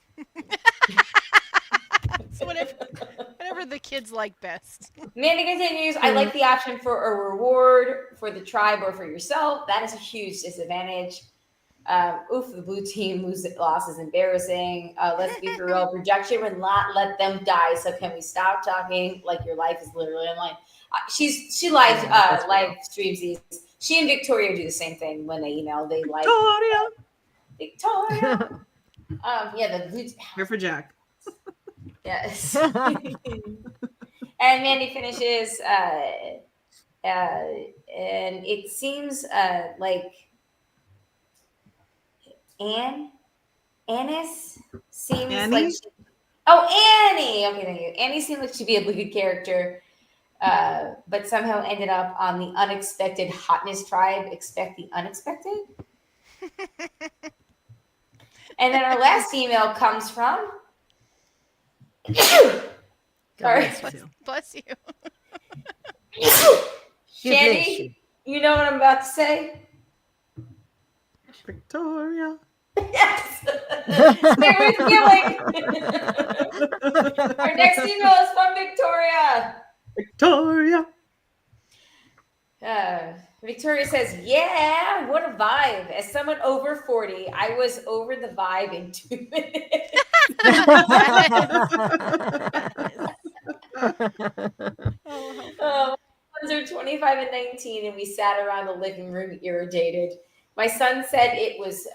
Whatever the kids like best. Mandy continues, I like the option for a reward for the tribe or for yourself. That is a huge disadvantage. The blue team loss is embarrassing. Let's be for real. Projection would not let them die. So can we stop talking like your life is literally online? She live streams these. She and Victoria do the same thing when they email. They like Victoria. The blue. Here for Jack. Yes. And Mandy finishes, and it seems like Annie seems like Annie. Okay, thank you. Annie seemed like she'd be a good character, but somehow ended up on the unexpected hotness tribe. Expect the unexpected. And then our last email comes from. Bless you. Shandy, you know what I'm about to say? Victoria. Yes. Very feeling. Our next email is from Victoria. Victoria. Victoria says, yeah, what a vibe. As someone over 40, I was over the vibe in 2 minutes. Sons are 25 and 19, and we sat around the living room irritated. My son said it was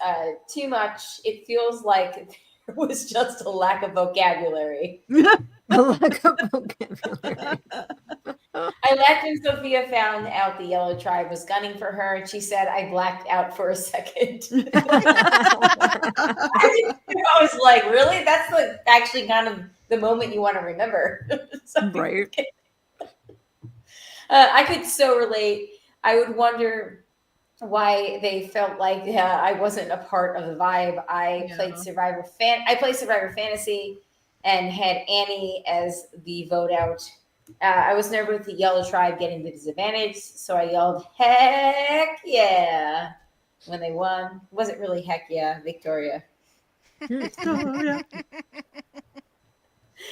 too much. It feels like there was just a lack of vocabulary. A lack of vocabulary. I I left and Sophia found out the Yellow Tribe was gunning for her, and she said I blacked out for a second. I was like, really? That's like actually kind of the moment you want to remember. Right. I could so relate. I would wonder why they felt like I wasn't a part of the vibe. I played Survivor Fantasy and had Annie as the vote out. I was never with the Yellow Tribe getting the disadvantage, so I yelled "Heck yeah" when they won. It wasn't really "Heck yeah," Victoria. Victoria.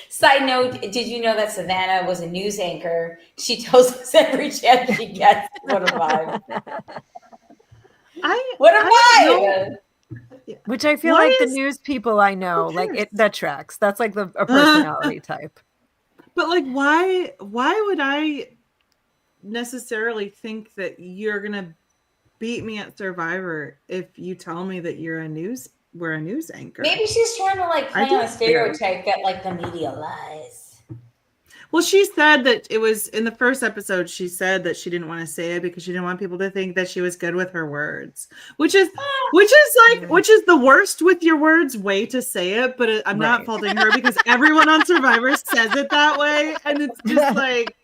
Side note, did you know that Savannah was a news anchor? She tells us every chance she gets. What a vibe. What a vibe. Which I feel like the news people I know, like that tracks. That's like a personality type. But like, why would I necessarily think that you're gonna beat me at Survivor if you tell me that we're a news anchor? Maybe she's trying to like play on a stereotype that like the media lies. Well, she said that it was in the first episode. She said that she didn't want to say it because she didn't want people to think that she was good with her words, which is the worst with your words way to say it. But I'm not faulting her because everyone on Survivor says it that way, and it's just like,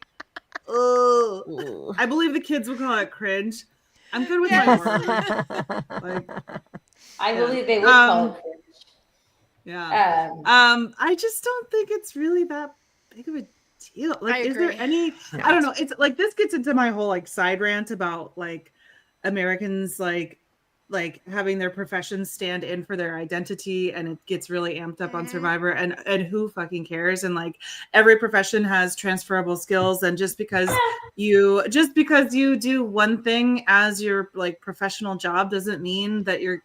oh, I believe the kids would call it cringe. I'm good with my words. I believe they would call it cringe. Yeah. I just don't think it's really that big of a deal. Like, is there any? I don't know. It's like this gets into my whole like side rant about like Americans like having their professions stand in for their identity, and it gets really amped up on Survivor, and who fucking cares? And like every profession has transferable skills, and just because you do one thing as your like professional job doesn't mean that you're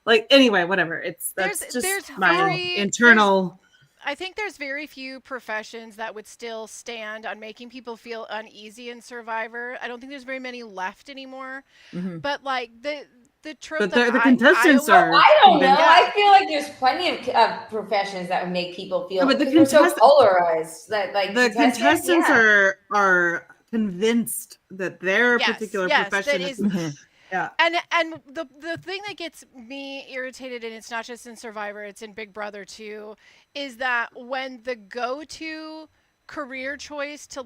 like, anyway, whatever. That's just my internal. I think there's very few professions that would still stand on making people feel uneasy in Survivor. I don't think there's very many left anymore. Mm-hmm. But like the trope but the contestants are. I don't know. I feel like there's plenty of professions that would make people feel. But they're so polarized that like the contestants are convinced that their particular profession is. Yeah. And the thing that gets me irritated, and it's not just in Survivor, it's in Big Brother too, is that when the go-to career choice to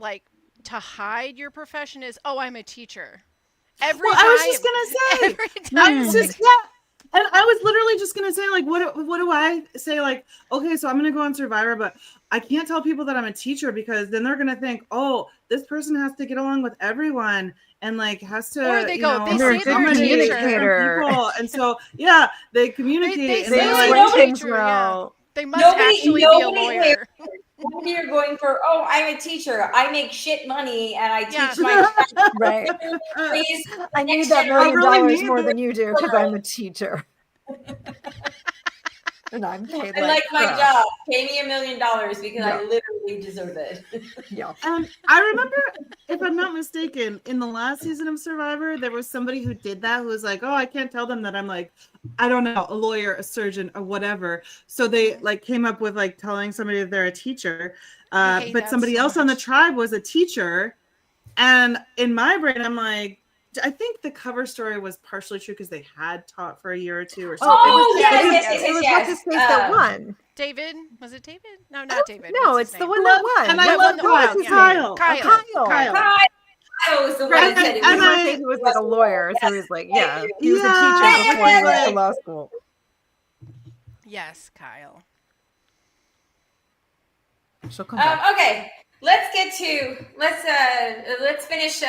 hide your profession is, oh, I'm a teacher. I was just gonna say, and I was literally just gonna say, like, what do I say? Like, okay, so I'm gonna go on Survivor, but I can't tell people that I'm a teacher because then they're gonna think, oh, this person has to get along with everyone and like has to. Or they go, they say they're a communicator, and so they communicate. They must actually be a lawyer. Nobody are going for, oh, I'm a teacher. I make shit money and I teach my right. Please, I need that $1 million more than you do because I'm a teacher. And I'm paid I like my job. Pay me $1 million because I literally deserve it. Yeah. I remember, if I'm not mistaken, in the last season of Survivor, there was somebody who did that who was like, oh, I can't tell them that I'm like, I don't know, a lawyer, a surgeon, or whatever. So they like came up with like telling somebody that they're a teacher. But somebody else on the tribe was a teacher. And in my brain, I'm like, I think the cover story was partially true because they had taught for a year or two or something. Oh, it was what's his face that won. David? Was it David? No, not David. No, it's the one that won. And I love Kyle. Kyle was the one that said it. He was like a lawyer, so he was like, he was a teacher before he went to law school. Yes, Kyle. She'll come back. Okay. Let's finish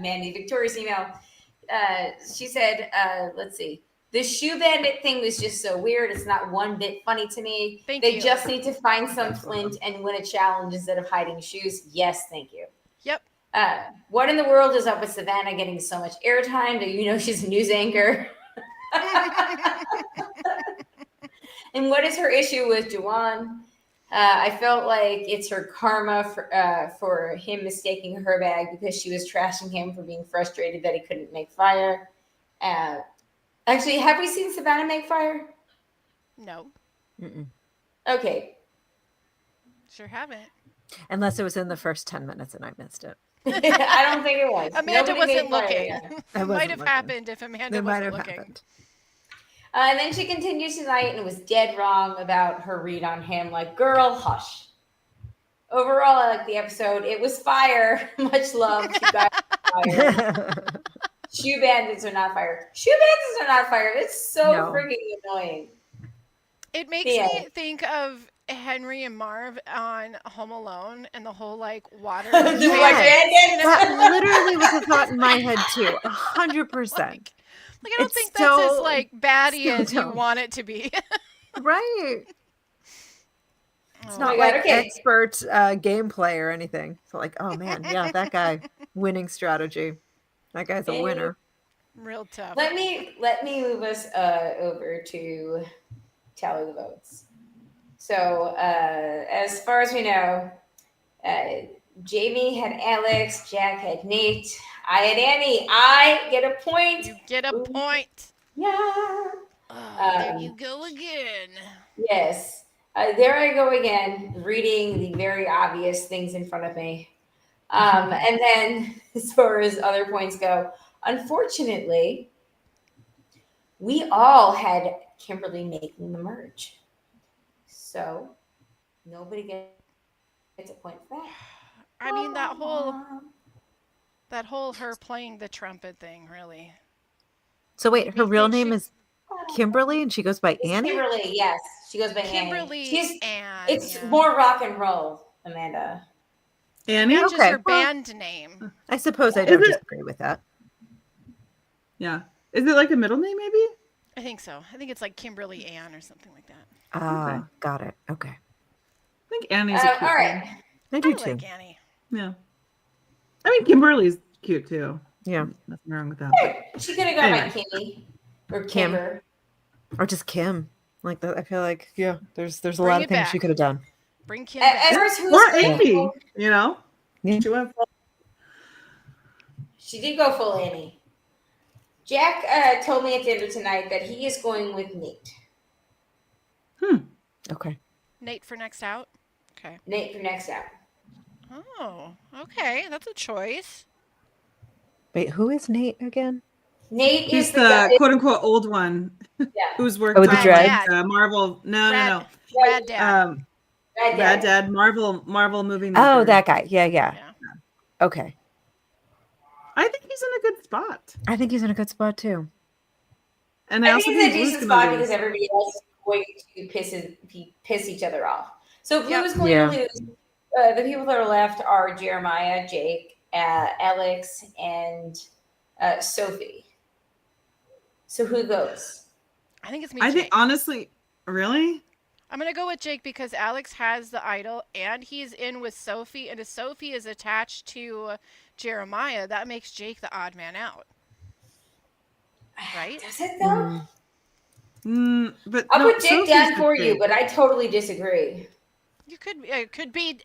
Mandy Victoria's email. She said, let's see. The shoe bandit thing was just so weird. It's not one bit funny to me. They just need to find some flint and win a challenge instead of hiding shoes. Yes, thank you. Yep. What in the world is up with Savannah getting so much airtime? Do you know she's a news anchor? And what is her issue with Juwan? I felt like it's her karma for him mistaking her bag because she was trashing him for being frustrated that he couldn't make fire. Actually, have we seen Savannah make fire? No. Mm-mm. Okay. Sure haven't. Unless it was in the first 10 minutes and I missed it. I don't think it was. Amanda Nobody wasn't made fun of looking. it. It I might wasn't have looking. happened if Amanda It might wasn't have looking. happened. And then she continued tonight and was dead wrong about her read on him. Like, girl, hush. Overall, I like the episode. It was fire. Much love to guys. Fire. Shoe bandits are not fire. Shoe bandits are not fire. It's so No. freaking annoying. It makes me think of Henry and Marv on Home Alone and the whole like water. The bandits, white bandits. you know? That literally was a thought in my head too. 100%. Like I don't It's think that's as so- like batty so as you dumb. want it to be. Right. It's Oh, not my God, like okay. expert gameplay or anything. So like, oh man, yeah, that guy winning strategy. That guy's a winner. real tough. Let me move us over to tally the votes. So as far as we know, Jamie had Alex, Jack had Nate, I had Annie. I get a point. You get a point. Yeah. Oh, there you go again. Yes. There I go again, reading the very obvious things in front of me. And then, as far as other points go, unfortunately, we all had Kimberly making the merge. So, nobody gets a point for that. I mean that whole her playing the trumpet thing, really. So wait, Made her me real think name she- is Kimberly and she goes by It's Annie? Kimberly, yes. She goes by Kimberly Annie. Ann. It's yeah. more rock and roll, Amanda. Annie? Matches Okay, her well- band name. I suppose I Is don't it- disagree with that. Yeah. Is it like a middle name, maybe? I think so. I think it's like Kimberly Ann or something like that. Ah, Okay. got it. Okay. I think Annie's a cute All right. name. I do I too. like Annie. Yeah. I mean, Kimberly's cute too. Yeah. Nothing wrong with that. She could have gone by Anyway. Kimmy or Kim. Kimber. Or just Kim. Like that. I feel like, yeah, there's a Bring lot it of things she back. could have done. Bring Kim At back. first, who Or was Amy, you know? Yeah. She went full. She did go full Annie. Jack told me at the end of tonight that he is going with Nate. Okay. Nate for next out. Okay. Nate for next out. Oh, okay. That's a choice. Wait, who is Nate again? Nate He's is the guy. quote unquote old one Yeah. who's worked Oh, with the on dreads? like, Marvel. No. Rad Dad. Rad Rad Dad. Dad, Marvel movie Oh, maker. that guy. Yeah. Yeah. Okay. I think he's in a good spot. I think he's in a good spot too. And I I also think it's a think Blue's decent gonna spot lose. because everybody else is going to piss each other off. So Blue Yep. is going Yeah. to lose. The people that are left are Jeremiah, Jake, Alex, and Sophie. So who goes? I think it's me. I think Jake. honestly, really? I'm gonna go with Jake because Alex has the idol and he's in with Sophie, and if Sophie is attached to Jeremiah, that makes Jake the odd man out. Right? Does it though? But I'll no, put Jake Sophie's down the for you, pick. but I totally disagree. You could it could be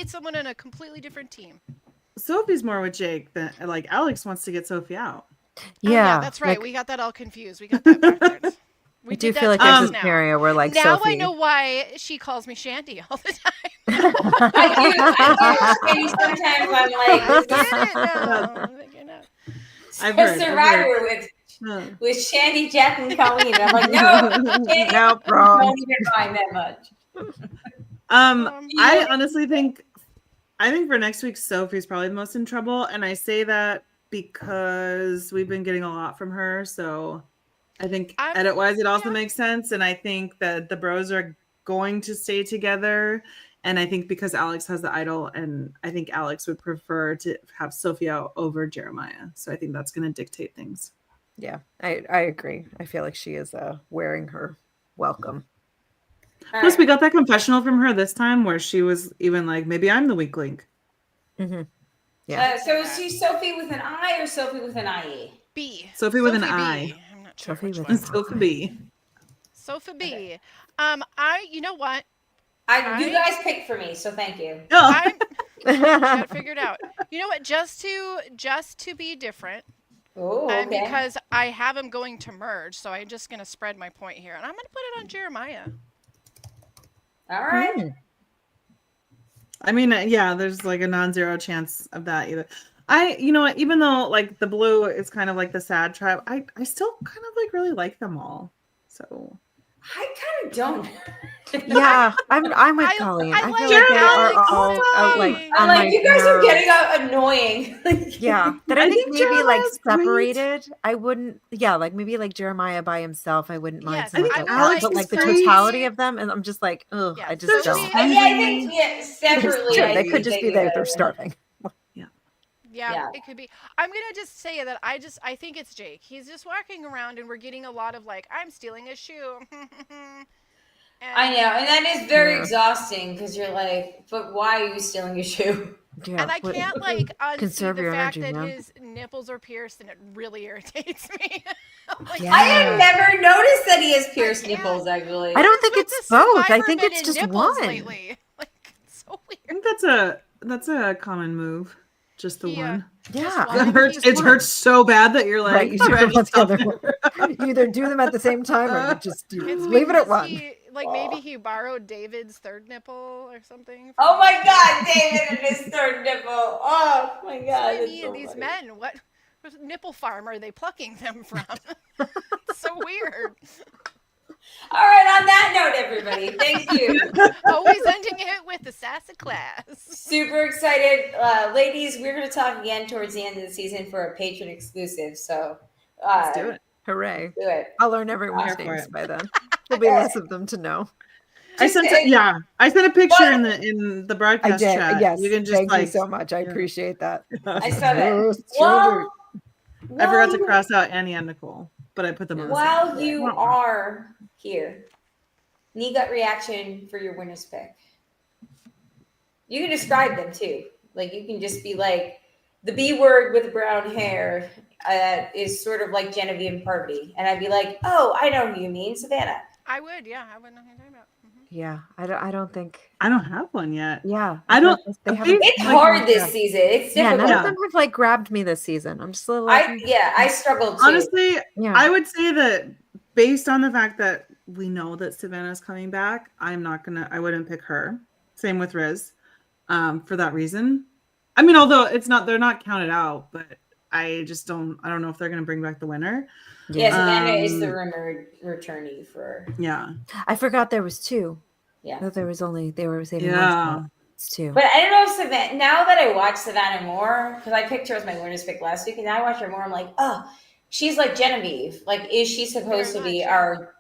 someone in a completely different team. Sophie's more with Jake than like Alex wants to get Sophie out. Oh, Yeah. that's right. like, we got that all confused. We got that backwards. We I do did feel that like there's twice a now. scenario where like Now Sophie. I know why she calls me Shandy all the time. I do. Maybe sometimes I'm like, I get it now. You know. I've heard. Survivor Huh. with Shandy, Jack, and Colleen. I'm like, no, Shandy, Nope, wrong. don't even mind that much. I honestly think for next week Sophie's probably the most in trouble, and I say that because we've been getting a lot from her. So I think edit wise it also makes sense, and I think that the bros are going to stay together. And I think because Alex has the idol, and I think Alex would prefer to have Sophie out over Jeremiah. So I think that's going to dictate things. Yeah, I agree. I feel like she is wearing her welcome. Plus, we got that confessional from her this time where she was even like, maybe I'm the weak link. Mm-hmm. Yeah. So is she Sophie with an I or Sophie with an IE? B. Sophie with an B. I. I'm not sure Sophie which with one. an Sophie B. Sophie B. You know what? You guys picked for me, so thank you. Oh. I'm gotta figure it out. You know what? Just to be different, Oh, okay. because I have them going to merge, so I'm just gonna spread my point here, and I'm gonna put it on Jeremiah. All right. I mean, yeah, there's like a non-zero chance of that either. You know what, even though like the blue is kind of like the sad tribe, I still kind of like really like them all. So I kind of don't. Yeah, I'm with Colleen. I feel like they are all like I'm on like, my you guys are nerves. getting annoying. Yeah, that I think maybe like Jeremiah's great. separated. I wouldn't. Yeah, like maybe like Jeremiah by himself. I wouldn't mind Yes, so much I of think that. Alex But is like the great. totality of them, and I'm just like, ugh, Yeah, I just They're don't. just Yeah, I think separately. True, I they think could just be do there. better. They're starving. Yeah, Yeah. it could be. I'm gonna just say that I think it's Jake. He's just walking around, and we're getting a lot of like, I'm stealing a shoe. I know, and that is very Yeah. exhausting because you're like, but why are you stealing your shoe? Yeah, And I can't like unsee conserve the your fact energy, that man. his nipples are pierced, and it really irritates me. Like, Yeah. I have never noticed that he has pierced can't. nipples. Actually, I don't What's think with it's the both. I Survivor think men it's and just nipples one. lately. Like, it's so I weird. think that's a common move. Just the Yeah. one. Just Yeah, one. I It think hurts. just It one. hurts so bad that you're Right, like, you all right, do the stop other there. one. You either do them at the same time or you just It's leave it at because one. maybe he borrowed David's third nipple or something. oh my God, David and his third nipple. Oh my God, That's what I that's mean. so These funny. men, what nipple farm are they plucking them from? It's so weird. All right, on that note, everybody, thank you. Always ending it with the sassy class. Super excited, ladies. We're going to talk again towards the end of the season for a patron exclusive. So Let's do it. Hooray. do it. I'll learn everyone's Here for names it. by then. There'll be less of them to know. I sent a picture in the I broadcast did. chat. Yes. You can just Thank you like so much. I appreciate that. I saw that. Yes, Well, I forgot to cross out Annie and Nicole, but I put them on the while same. you are here, knee gut reaction for your winner's pick. You can describe them too. Like you can just be like the B word with brown hair is sort of like Genevieve and Parvati, and I'd be like, oh, I know who you mean, Savannah. I would, yeah. I would know who you're talking about. Yeah, I don't think. I don't have one yet. Yeah, I don't. They haven't. It's hard this season. It's difficult. Yeah, none of them have like grabbed me this season. I'm just a little. I struggled too. Honestly, Yeah. I would say that based on the fact that we know that Savannah's coming back, I wouldn't pick her. Same with Riz, for that reason. I mean, although they're not counted out, but I don't know if they're gonna bring back the winner. Yeah, Savannah is the rumored returnee for. Yeah, I forgot there was two. Yeah, I thought there was only they were saving one yeah. spot. It's two. But I don't know if Savannah. Now that I watch Savannah more, because I picked her as my winner's pick last week, and now I watch her more, I'm like, oh, she's like Genevieve. Like, is she supposed to be our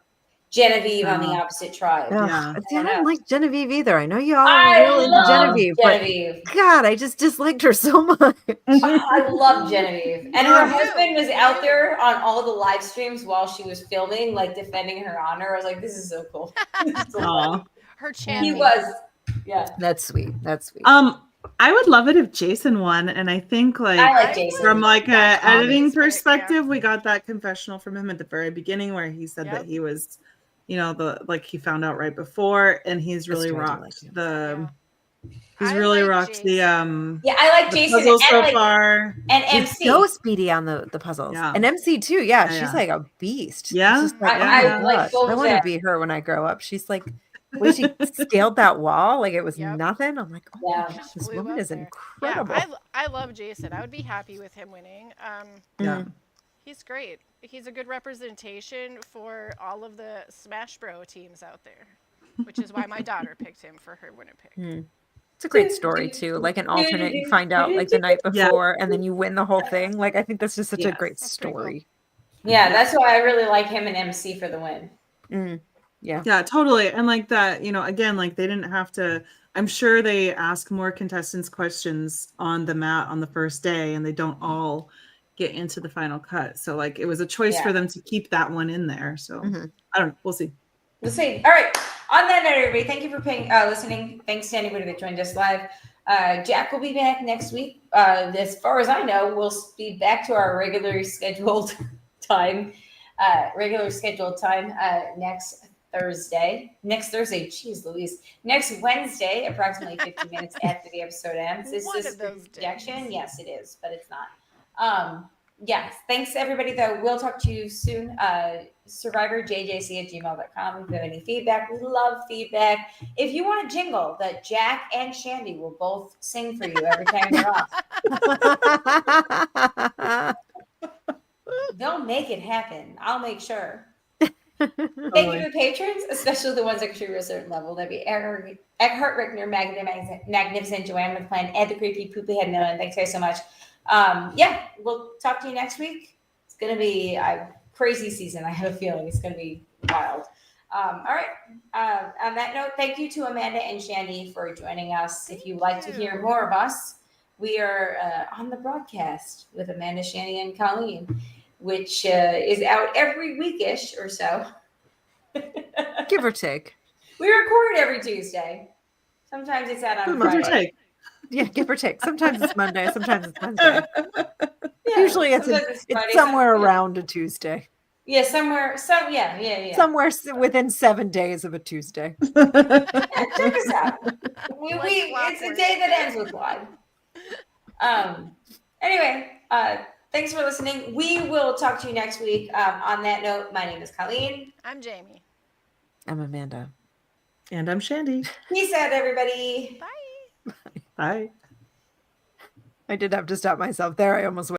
Genevieve on the opposite tribe? Yeah. See, I don't like Genevieve either. I know you all I are really into love Genevieve, but God, I just disliked her so much. I love Genevieve. And her husband was out there on all the live streams while she was filming, like defending her honor. I was like, this is so cool. Her champion. He was. Yeah. That's sweet. That's sweet. I would love it if Jason won, and I think I like Jason. from like a editing pick, perspective, we got that confessional from him at the very beginning where he said that he was, he found out right before, and he's really rocked He's really rocked the I like Jason puzzles and so far. And She's MC. so speedy on the puzzles. Yeah. And MC too. Yeah, Yeah, she's like a beast. Yeah. It's just like, I oh my like gosh, both I of want to them. be her when I grow up. She's like, the way she scaled that wall, like it was nothing. I'm like, oh my Yeah. gosh, this Flew woman up is there. incredible. Yeah, I love Jason. I would be happy with him winning. Yeah. He's great. He's a good representation for all of the Smash Bro teams out there, which is why my daughter picked him for her winner pick. It's a great story too. Like an alternate, you find out like the night before, and then you win the whole thing. Like I think that's just such a great story. Yeah, that's why I really like him and MC for the win. Yeah, totally. And like that, again, like they didn't have to. I'm sure they ask more contestants questions on the mat on the first day, and they don't all get into the final cut. So like it was a choice for them to keep that one in there. So I don't know. We'll see. We'll see. All right. On that note, everybody, thank you for listening. Thanks to anybody that joined us live. Jack will be back next week. As far as I know, we'll be back to our regularly scheduled time. Next Thursday. Jeez Louise. Next Wednesday, approximately 15 minutes after the episode ends. Is this a projection? Yes, it is, but it's not. Yes. Thanks, everybody, though. We'll talk to you soon. survivorjjc@gmail.com. If you have any feedback, we love feedback. If you want a jingle that Jack and Shandy will both sing for you every time you're off, they'll make it happen. I'll make sure. Thank you to the patrons, especially the ones that contribute a certain level. That'd be Eckhart Rickner, Magnificent, Joanne McClain, and the Creepy Poopy Head Nolan. Thanks guys so much. Yeah, we'll talk to you next week. It's going to be a crazy season. I have a feeling it's going to be wild. All right. On that note, thank you to Amanda and Shandy for joining us. If you'd like to hear more of us, we are on the broadcast with Amanda, Shandy, and Colleen, which is out every weekish or so. Give or take. We record every Tuesday. Sometimes it's out on Friday. Yeah, give or take. Sometimes it's Monday, sometimes it's Wednesday. Yeah, usually it's Friday, somewhere around a Tuesday. Yeah, somewhere. Somewhere within 7 days of a Tuesday. Yeah, check us out. It's a day that ends with live. Anyway, thanks for listening. We will talk to you next week. On that note, my name is Colleen. I'm Jamie. I'm Amanda. And I'm Shandy. Peace out, everybody. Bye. Bye. I did have to stop myself there. I almost